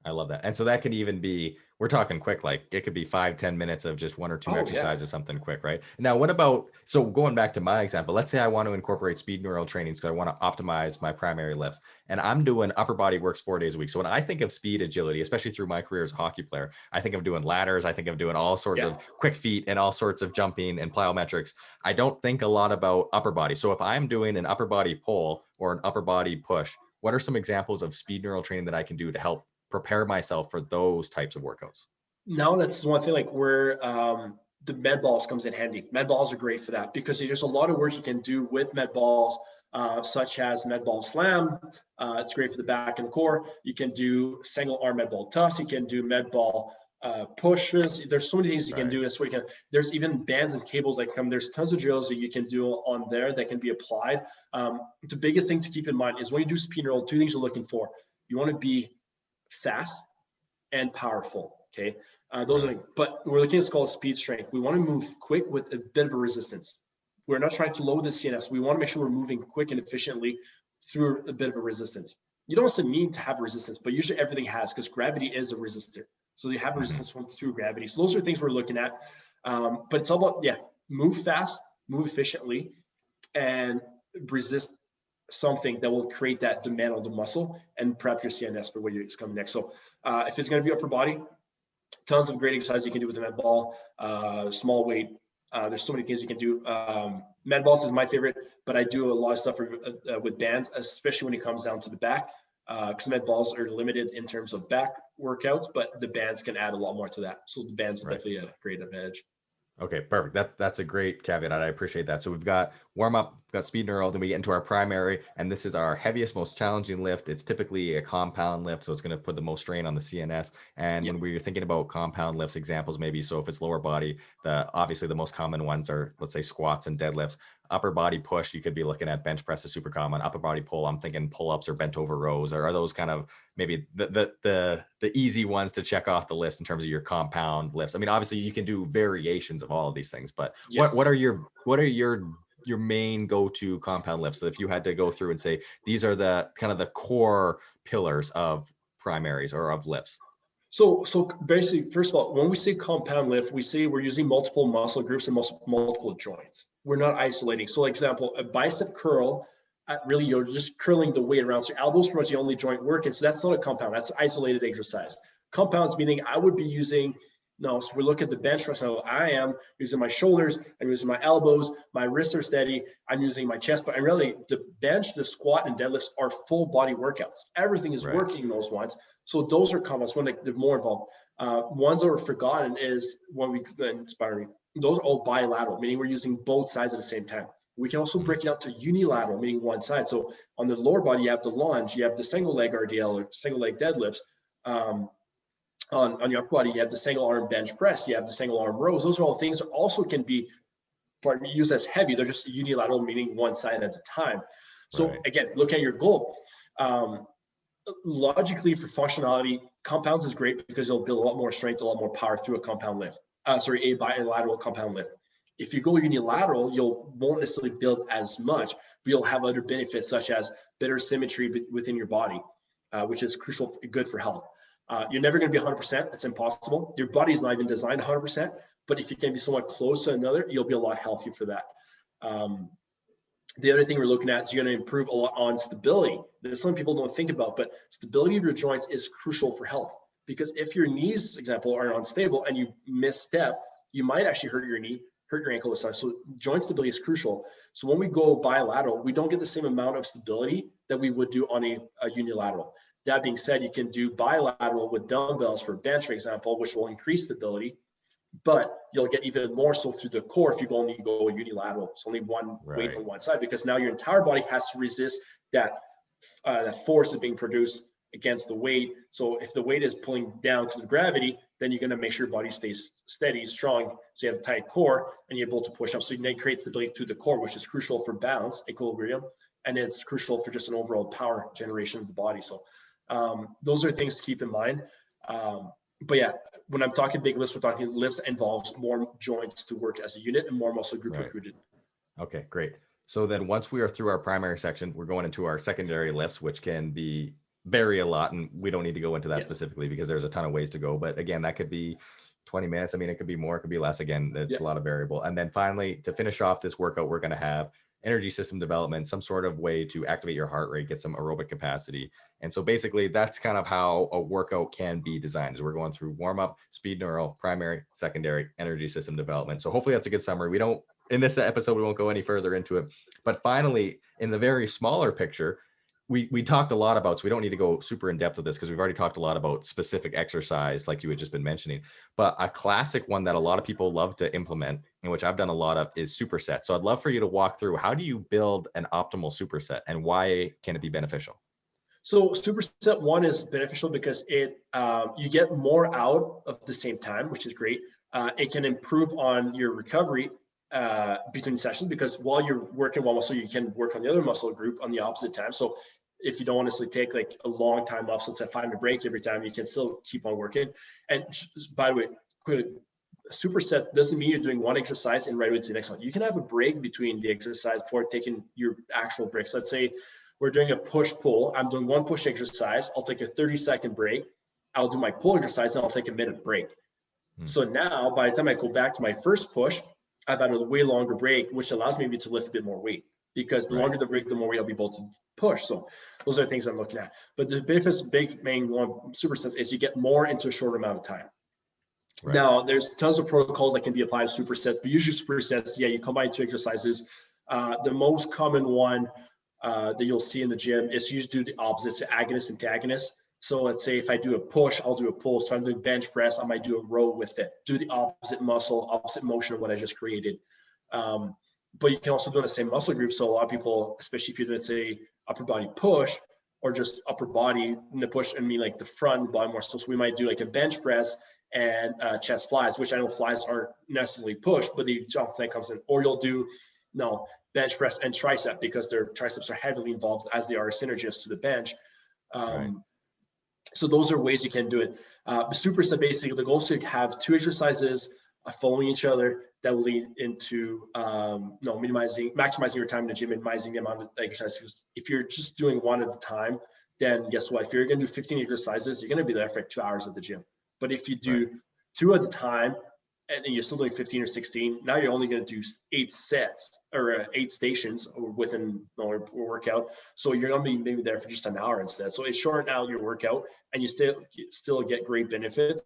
I love that. And so that could even be, we're talking quick, like it could be 5-10 minutes of just one or two exercises, something quick, right? Now, what about, so going back to my example, let's say I want to incorporate speed neural training because I want to optimize my primary lifts, and I'm doing upper body works 4 days a week. So when I think of speed agility, especially through my career as a hockey player, I think of doing ladders. I think of doing all sorts of quick feet and all sorts of jumping and plyometrics. I don't think a lot about upper body. So if I'm doing an upper body pull or an upper body push, what are some examples of speed neural training that I can do to help prepare myself for those types of workouts? Now that's one thing, like where the med balls comes in handy. Med balls are great for that because there's a lot of work you can do with med balls, such as med ball slam. It's great for the back and the core. You can do single arm med ball tucks. You can do med ball pushes. There's so many things you can do. That's what you can. There's even bands and cables that come. There's tons of drills that you can do on there that can be applied. The biggest thing to keep in mind is when you do speed neural, 2 things you're looking for. You want to be fast and powerful. Okay. Those are, but we're looking at what's called speed strength. We want to move quick with a bit of a resistance. We're not trying to load the CNS. We want to make sure we're moving quick and efficiently through a bit of a resistance. You don't also need to have resistance, but usually everything has, because gravity is a resistor. So you have resistance through gravity. So those are things we're looking at. But it's all about, move fast, move efficiently, and resist something that will create that demand on the muscle and prep your CNS for what is coming next. So if it's going to be upper body, tons of great exercises you can do with the med ball, small weight. There's so many things you can do. Med balls is my favorite, but I do a lot of stuff with bands, especially when it comes down to the back, because med balls are limited in terms of back workouts, but the bands can add a lot more to that. So the bands is definitely a great advantage. Okay, perfect. That's a great caveat. I appreciate that. So we've got warm up, we've got speed neural, then we get into our primary, and this is our heaviest, most challenging lift. It's typically a compound lift, so it's going to put the most strain on the CNS. And when we're thinking about compound lifts, examples maybe, so if it's lower body, obviously the most common ones are, let's say, squats and deadlifts. Upper body push, you could be looking at bench press is super common. Upper body pull, I'm thinking pull-ups or bent over rows, or are those kind of maybe the easy ones to check off the list in terms of your compound lifts? I mean, obviously you can do variations of all of these things, but what are your main go-to compound lifts? So if you had to go through and say, these are the kind of the core pillars of primaries or of lifts. So basically, first of all, when we say compound lift, we say we're using multiple muscle groups and multiple joints. We're not isolating. So, like example, a bicep curl, really you're just curling the weight around. So elbows pretty much the only joint working. So that's not a compound. That's an isolated exercise. Compounds meaning I would be using. No, so we look at the bench press. So I am using my shoulders, I'm using my elbows, my wrists are steady, I'm using my chest, but really the bench, the squat, and deadlifts are full body workouts. Everything is working those ones. So those are compounds when they're more involved. Ones that are forgotten is when we inspire me. Those are all bilateral, meaning we're using both sides at the same time. We can also break it out to unilateral, meaning one side. So on the lower body, you have the lunge, you have the single leg RDL or single leg deadlifts. On your upper body, you have the single arm bench press, you have the single arm rows. Those are all things that also can be used as heavy. They're just unilateral, meaning one side at a time. So again, look at your goal. Logically, for functionality, compounds is great because it'll build a lot more strength, a lot more power through a compound lift. A bilateral compound lift. If you go unilateral, you won't necessarily build as much, but you'll have other benefits such as better symmetry within your body, which is crucial, good for health. You're never going to be 100%. That's impossible. Your body's not even designed 100%. But if you can be somewhat close to another, you'll be a lot healthier for that. The other thing we're looking at is you're going to improve a lot on stability. That some people don't think about, but stability of your joints is crucial for health. Because if your knees, for example, are unstable and you misstep, you might actually hurt your knee, hurt your ankle this time. So joint stability is crucial. So when we go bilateral, we don't get the same amount of stability that we would do on a unilateral. That being said, you can do bilateral with dumbbells for bench, for example, which will increase stability. but you'll get even more so through the core if you only go unilateral. It's only one weight on one side, because now your entire body has to resist that force is being produced against the weight. So if the weight is pulling down because of gravity, then you're going to make sure your body stays steady, strong, so you have a tight core and you're able to push up. So you then create stability through the core, which is crucial for balance, equilibrium, and it's crucial for just an overall power generation of the body. So those are things to keep in mind. But yeah, when I'm talking big lifts, we're talking lifts that involves more joints to work as a unit and more muscle group recruited. Okay, great. So then once we are through our primary section, we're going into our secondary lifts, which can vary a lot. And we don't need to go into that specifically because there's a ton of ways to go. But again, that could be 20 minutes. I mean, it could be more, it could be less. Again, it's a lot of variable. And then finally, to finish off this workout, we're going to have energy system development, some sort of way to activate your heart rate, get some aerobic capacity. And so basically that's kind of how a workout can be designed, as we're going through warm up, speed neural, primary, secondary, energy system development. So hopefully that's a good summary. In this episode, we won't go any further into it. But finally, in the very smaller picture, we talked a lot about, so we don't need to go super in depth with this because we've already talked a lot about specific exercise like you had just been mentioning. But a classic one that a lot of people love to implement, and which I've done a lot of, is superset. So I'd love for you to walk through, how do you build an optimal superset and why can it be beneficial? So superset one is beneficial because it you get more out of the same time, which is great. It can improve on your recovery between sessions, because while you're working one muscle, you can work on the other muscle group on the opposite time. So if you don't honestly take like a long time off, so it's a 5-minute break every time, you can still keep on working. And by the way, quick, superset doesn't mean you're doing one exercise and right away to the next one. You can have a break between the exercise before taking your actual breaks. Let's say we're doing a push-pull. I'm doing one push exercise. I'll take a 30-second break. I'll do my pull exercise and I'll take a minute break. So now by the time I go back to my first push, I've had a way longer break, which allows me to lift a bit more weight, because the longer the break, the more weight I'll be able to push. So those are things I'm looking at. But the benefits, big main one, supersets, is you get more into a shorter amount of time. Now, there's tons of protocols that can be applied to supersets, but usually supersets, you combine two exercises. The most common one that you'll see in the gym is you do the opposites, agonist, antagonist. So let's say if I do a push, I'll do a pull. So if I'm doing bench press, I might do a row with it. Do the opposite muscle, opposite motion of what I just created. But you can also do the same muscle group. So a lot of people, especially if you're doing, say, upper body push or just upper body in the push, and mean like the front body more. So we might do like a bench press and chest flies, which I know flies aren't necessarily push, but the jump thing comes in. Or you'll do bench press and tricep, because their triceps are heavily involved as they are synergists to the bench. So those are ways you can do it. Superset, basically, the goal is to have two exercises following each other that will lead into maximizing your time in the gym, minimizing the amount of exercises. If you're just doing one at a time, then guess what? If you're going to do 15 exercises, you're going to be there for 2 hours at the gym. But if you do 2 at a time, and you're still doing 15 or 16, now you're only going to do 8 sets or 8 stations within a workout. So you're going to be maybe there for just an hour instead. So it shorten out your workout and you still get great benefits.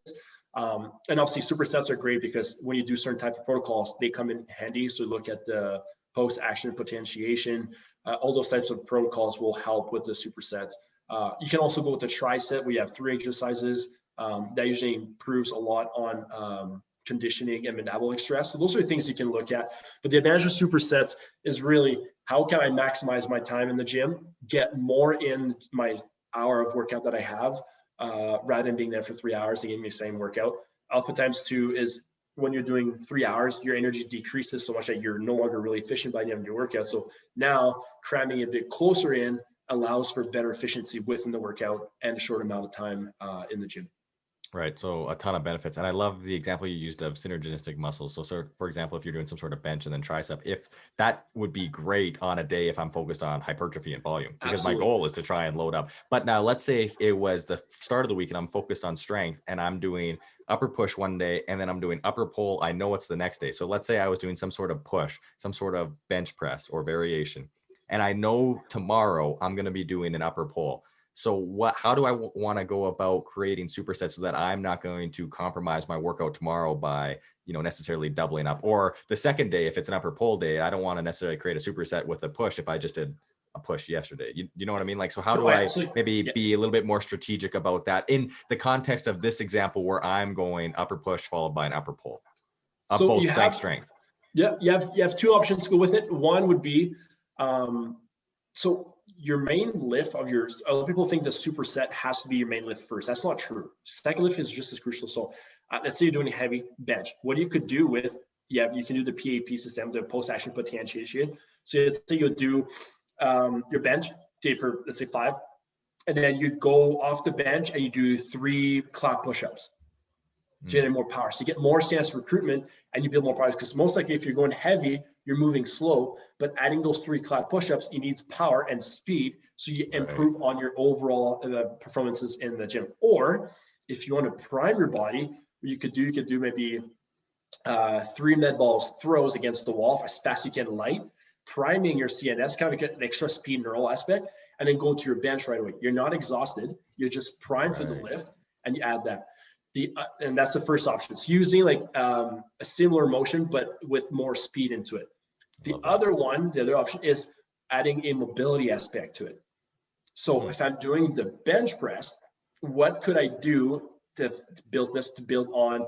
And obviously supersets are great because when you do certain type of protocols, they come in handy. So look at the post-action potentiation. All those types of protocols will help with the supersets. You can also go with the tricep. We have 3 exercises. That usually improves a lot on conditioning and metabolic stress. So those are things you can look at. But the advantage of supersets is really, how can I maximize my time in the gym, get more in my hour of workout that I have, rather than being there for 3 hours and getting the same workout. Alpha times 2 is when you're doing 3 hours, your energy decreases so much that you're no longer really efficient by the end of your workout. So now cramming a bit closer in allows for better efficiency within the workout and a short amount of time in the gym. Right. So a ton of benefits. And I love the example you used of synergistic muscles. So for example, if you're doing some sort of bench and then tricep, if that would be great on a day if I'm focused on hypertrophy and volume, because my goal is to try and load up. But now let's say if it was the start of the week and I'm focused on strength and I'm doing upper push one day and then I'm doing upper pull, I know it's the next day. So let's say I was doing some sort of push, some sort of bench press or variation, and I know tomorrow I'm going to be doing an upper pull. So how do I want to go about creating supersets so that I'm not going to compromise my workout tomorrow by, necessarily doubling up? Or the second day, if it's an upper pull day, I don't want to necessarily create a superset with a push if I just did a push yesterday. You know what I mean? Like, so how do I maybe be a little bit more strategic about that in the context of this example where I'm going upper push followed by an upper pull? So both you strength. Yeah, you have two options to go with it. One would be, so your main lift of yours, other people think the superset has to be your main lift first. That's not true. Second lift is just as crucial. So let's say you're doing a heavy bench. What you could do with, you can do the PAP system, the post-action potentiation. So let's say you'll do your bench day for, let's say 5, and then you go off the bench and you do 3 clap push-ups. Generate more power. So you get more stance recruitment and you build more power, because most likely if you're going heavy, you're moving slow, but adding those 3 clap push-ups, you need power and speed. So you improve on your overall performances in the gym. Or if you want to prime your body, you could do maybe 3 med balls throws against the wall as fast as you can light, priming your CNS, kind of get an extra speed neural aspect, and then go to your bench right away. You're not exhausted. You're just primed for the lift, and you add that. And that's the first option. It's using like a similar motion, but with more speed into it. The other option is adding a mobility aspect to it. So if I'm doing the bench press, what could I do to build on,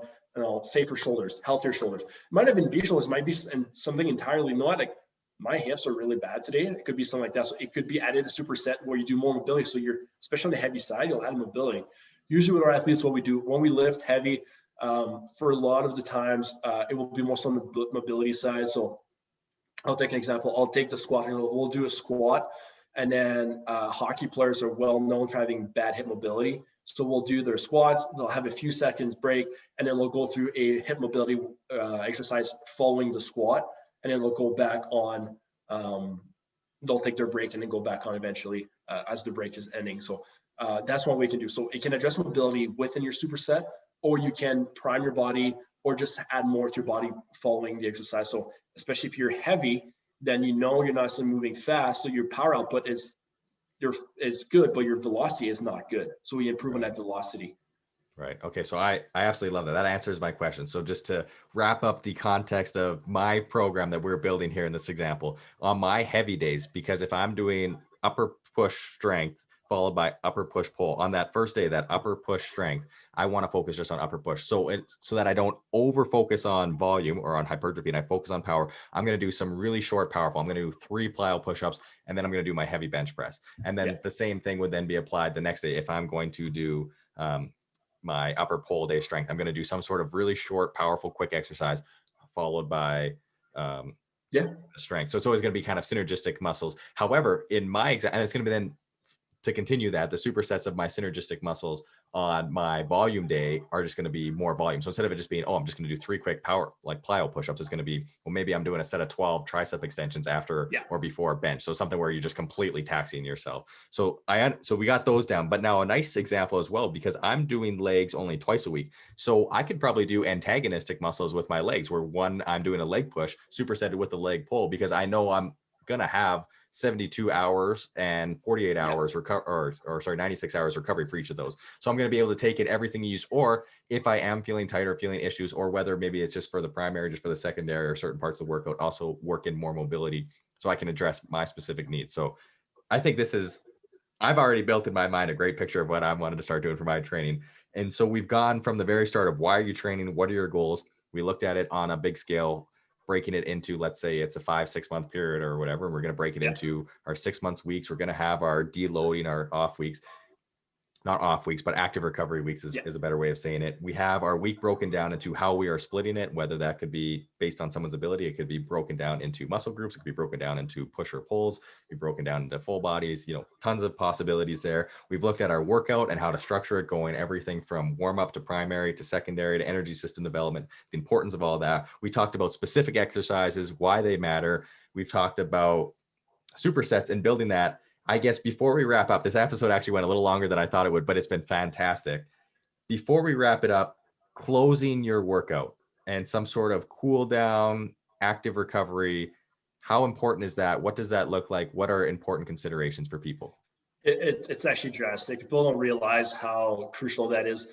safer shoulders, healthier shoulders? It might have been V shoulders, might be something entirely not like my hips are really bad today. It could be something like that. So it could be added a superset where you do more mobility. So you're, especially on the heavy side, you'll add mobility. Usually with our athletes, what we do when we lift heavy, for a lot of the times, it will be most on the mobility side. So I'll take an example. I'll take the squat. We'll do a squat, and then hockey players are well known for having bad hip mobility. So we'll do their squats. They'll have a few seconds break, and then we'll go through a hip mobility exercise following the squat, and then they'll go back on. They'll take their break and then go back on eventually as the break is ending. So that's what we can do. So it can address mobility within your superset, or you can prime your body, or just add more to your body following the exercise. So especially if you're heavy, then you're not necessarily moving fast. So your power output is good, but your velocity is not good. So we improve on that velocity. Right. Okay. So I absolutely love that. That answers my question. So just to wrap up the context of my program that we're building here in this example, on my heavy days, because if I'm doing upper push strength followed by upper push pull, on that first day, that upper push strength, I want to focus just on upper push. So that I don't over focus on volume or on hypertrophy, and I focus on power, I'm going to do some really short powerful. I'm going to do 3 plyo push-ups, and then I'm going to do my heavy bench press. And then the same thing would then be applied the next day. If I'm going to do my upper pull day strength, I'm going to do some sort of really short, powerful, quick exercise followed by strength. So it's always going to be kind of synergistic muscles. However, in my example, and it's going to be then to continue that, the supersets of my synergistic muscles on my volume day are just going to be more volume. So instead of it just being, I'm just going to do 3 quick power, like plyo push-ups, it's going to be, well, maybe I'm doing a set of 12 tricep extensions after or before bench. So something where you're just completely taxing yourself. So we got those down, but now a nice example as well, because I'm doing legs only twice a week. So I could probably do antagonistic muscles with my legs, where one, I'm doing a leg push supersetted with a leg pull, because I know I'm going to have 72 hours and 48 hours 96 hours recovery for each of those. So I'm going to be able to take in everything you use, or if I am feeling tight or feeling issues, or whether maybe it's just for the primary, just for the secondary or certain parts of the workout, also work in more mobility so I can address my specific needs. So I think I've already built in my mind a great picture of what I wanted to start doing for my training. And so we've gone from the very start of why are you training? What are your goals? We looked at it on a big scale, breaking it into, let's say it's a 5-6 month period or whatever. And we're going to break it into our 6 months weeks. We're going to have our deloading, our off weeks, not off weeks, but active recovery weeks is a better way of saying it. We have our week broken down into how we are splitting it, whether that could be based on someone's ability. It could be broken down into muscle groups. It could be broken down into push or pulls, be broken down into full bodies, tons of possibilities there. We've looked at our workout and how to structure it, going everything from warm up to primary to secondary to energy system development, the importance of all that. We talked about specific exercises, why they matter. We've talked about supersets and building that. I guess before we wrap up, this episode actually went a little longer than I thought it would, but it's been fantastic. Before we wrap it up, closing your workout and some sort of cool down, active recovery, how important is that? What does that look like? What are important considerations for people? It's actually drastic. People don't realize how crucial that is.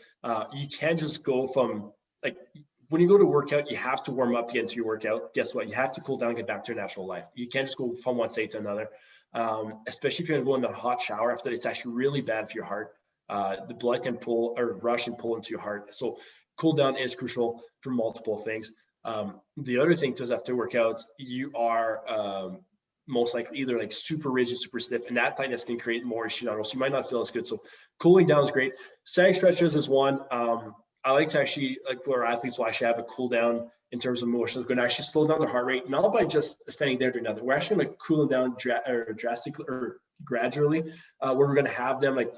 You can't just go from, like, when you go to workout, you have to warm up to get into your workout. Guess what? You have to cool down and get back to your natural life. You can't just go from one state to another. Especially if you're going to go into a hot shower after, it's actually really bad for your heart. The blood can pull or rush and pull into your heart. So cool down is crucial for multiple things. The other thing too is after workouts, you are most likely either like super rigid, super stiff, and that tightness can create more issue on. So you might not feel as good. So cooling down is great. Static stretches is one. I like to actually, like where athletes will actually have a cool down in terms of motion. It's going to actually slow down their heart rate, not by just standing there doing nothing. We're actually going to cool them down drastically or gradually, where we're going to have them like,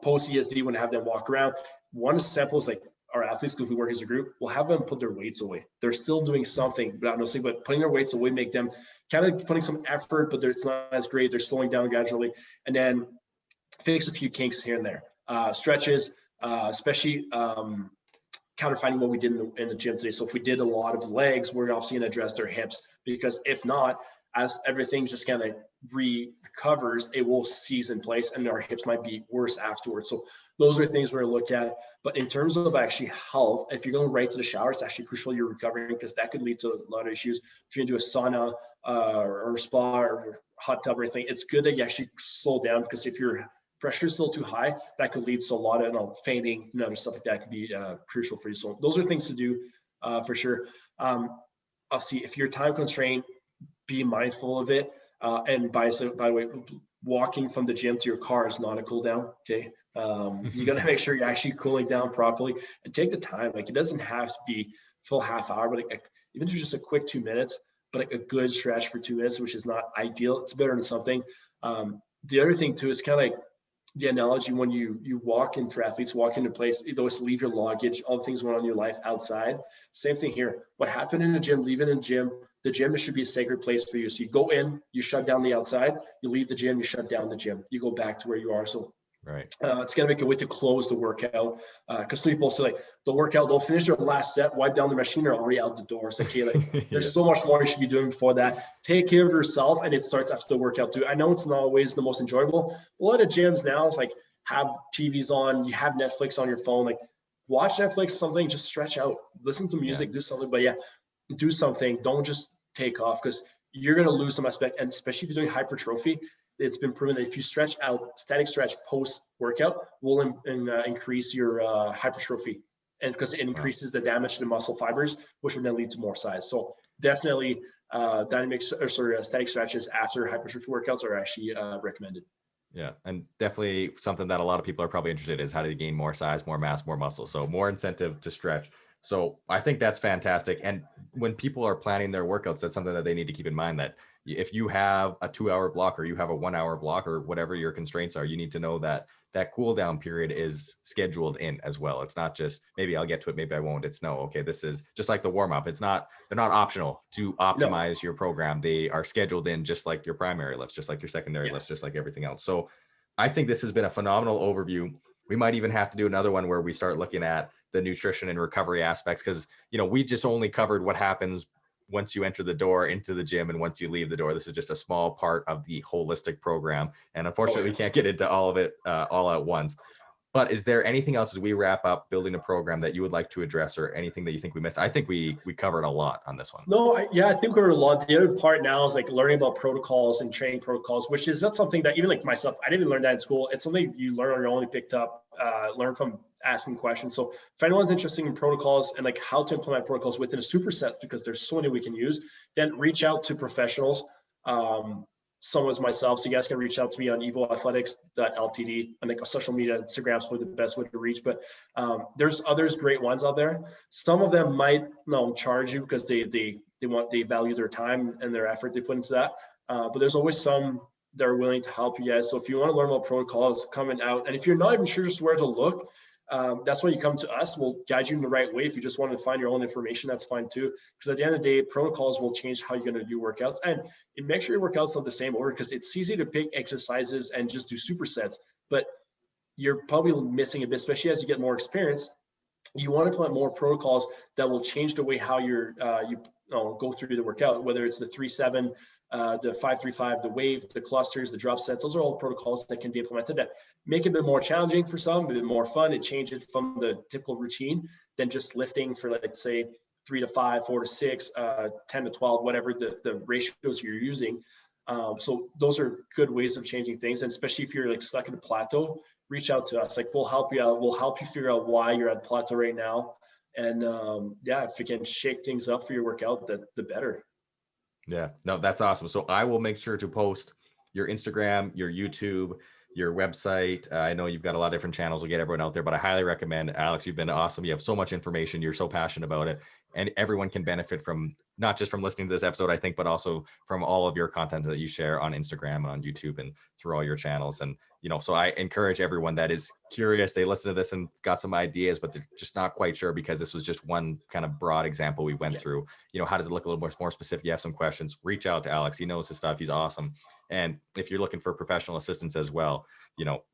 post ESD, we're going to have them walk around. One sample is like our athletes, because we work as a group, we'll have them put their weights away. They're still doing something, but putting their weights away, make them kind of putting some effort, but it's not as great. They're slowing down gradually, and then fix a few kinks here and there. Stretches, especially counter finding what we did in the gym today. So if we did a lot of legs, we're obviously going to address their hips, because if not, as everything just kind of recovers, it will seize in place and our hips might be worse afterwards. So those are things we're going to look at. But in terms of actually health, if you're going right to the shower, it's actually crucial you're recovering, because that could lead to a lot of issues. If you're going to do a sauna or a spa or hot tub or anything, it's good that you actually slow down, because if your pressure is still too high, that could lead to a lot of fainting and other stuff like that could be crucial for you. So those are things to do for sure. Obviously, if you're time constrained, be mindful of it. And by the way, walking from the gym to your car is not a cool down. Okay. You got to make sure you're actually cooling down properly and take the time. Like, it doesn't have to be full half hour, but even if it's just a quick 2 minutes, but like a good stretch for 2 minutes, which is not ideal. It's better than something. The other thing too is kind of like the analogy when you walk in for athletes, walk into place, you always leave your luggage, all the things going on in your life outside. Same thing here. What happened in the gym, leave it in the gym. The gym should be a sacred place for you. So you go in, you shut down the outside, you leave the gym, you shut down the gym, you go back to where you are. So right. It's going to make a way to close the workout. Because some people say, like, the workout, they'll finish their last set, wipe down the machine, they're already out the door. It's like, okay, like, there's so much more you should be doing before that. Take care of yourself, and it starts after the workout too. I know it's not always the most enjoyable. A lot of gyms now, it's like, have TVs on, you have Netflix on your phone, like, watch Netflix, something, just stretch out, listen to music, do something. But yeah, do something. Don't just take off, because you're going to lose some aspect. And especially if you're doing hypertrophy, it's been proven that if you stretch out, static stretch post workout will increase your hypertrophy, and because it increases the damage to the muscle fibers, which would then lead to more size. So definitely static stretches after hypertrophy workouts are actually recommended. Yeah, and definitely something that a lot of people are probably interested in is how to gain more size, more mass, more muscle. So more incentive to stretch. So I think that's fantastic. And when people are planning their workouts, that's something that they need to keep in mind, that if you have a 2-hour block or you have a 1-hour block or whatever your constraints are, you need to know that that cool down period is scheduled in as well. It's not just, maybe I'll get to it, maybe I won't. It's no, okay, this is just like the warm up. They're not optional to optimize your program. They are scheduled in just like your primary lifts, just like your secondary lifts, just like everything else. So I think this has been a phenomenal overview. We might even have to do another one where we start looking at the nutrition and recovery aspects, because, we just only covered what happens once you enter the door into the gym and once you leave the door. This is just a small part of the holistic program. And unfortunately, we can't get into all of it all at once. But is there anything else as we wrap up building a program that you would like to address, or anything that you think we missed? I think we covered a lot on this one. No, I think we covered a lot. The other part now is like learning about protocols and training protocols, which is not something that even like myself, I didn't even learn that in school. It's something you learn on your own, picked up, learn from asking questions. So if anyone's interested in protocols and like how to implement protocols within a Supersets, because there's so many we can use, then reach out to professionals. Some was myself, so you guys can reach out to me on EVO Athletics.ltd. I think social media, Instagram's probably the best way to reach, but there's others great ones out there. Some of them might charge you because they value their time and their effort they put into that. But there's always some that are willing to help you guys. So if you want to learn about protocols coming out, and if you're not even sure just where to look, that's when you come to us. We'll guide you in the right way. If you just want to find your own information, that's fine too. Because at the end of the day, protocols will change how you're going to do workouts, and make sure your workouts are the same order, because it's easy to pick exercises and just do supersets, but you're probably missing a bit, especially as you get more experience. You want to implement more protocols that will change the way how you go through the workout, whether it's the 3-7, the 5-3-5, the wave, the clusters, the drop sets. Those are all protocols that can be implemented that make it a bit more challenging for some, a bit more fun. It changes from the typical routine than just lifting for, let's say, 3-5, 4-6, 10-12, whatever the ratios you're using. So those are good ways of changing things. And especially if you're like stuck in a plateau, reach out to us. Like, we'll help you out. We'll help you figure out why you're at plateau right now. And yeah, if you can shake things up for your workout, the better. Yeah, no, that's awesome. So I will make sure to post your Instagram, your YouTube, your website. I know you've got a lot of different channels. We'll get everyone out there, but I highly recommend, Alex, you've been awesome. You have so much information. You're so passionate about it, and everyone can benefit from not just from listening to this episode, I think, but also from all of your content that you share on Instagram and on YouTube and through all your channels. And, so I encourage everyone that is curious, they listen to this and got some ideas, but they're just not quite sure, because this was just one kind of broad example we went through. How does it look a little more specific? You have some questions, reach out to Alex. He knows his stuff. He's awesome. And if you're looking for professional assistance as well,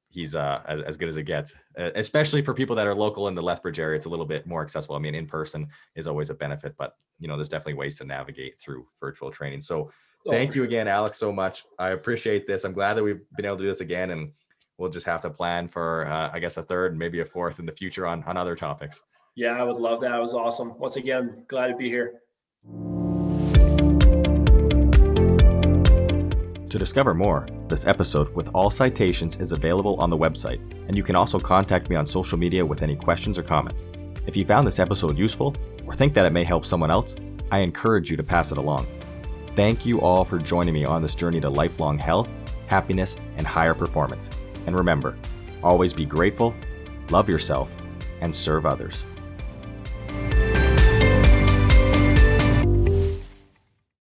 he's as good as it gets, especially for people that are local in the Lethbridge area. It's a little bit more accessible. I mean, in person is always a benefit, but there's definitely ways to navigate through virtual training. So thank you again, Alex, so much. I appreciate this. I'm glad that we've been able to do this again, and we'll just have to plan for, I guess, a third and maybe a fourth in the future on other topics. Yeah, I would love that. It was awesome. Once again, glad to be here. To discover more, this episode with all citations is available on the website, and you can also contact me on social media with any questions or comments. If you found this episode useful or think that it may help someone else, I encourage you to pass it along. Thank you all for joining me on this journey to lifelong health, happiness, and higher performance. And remember, always be grateful, love yourself, and serve others.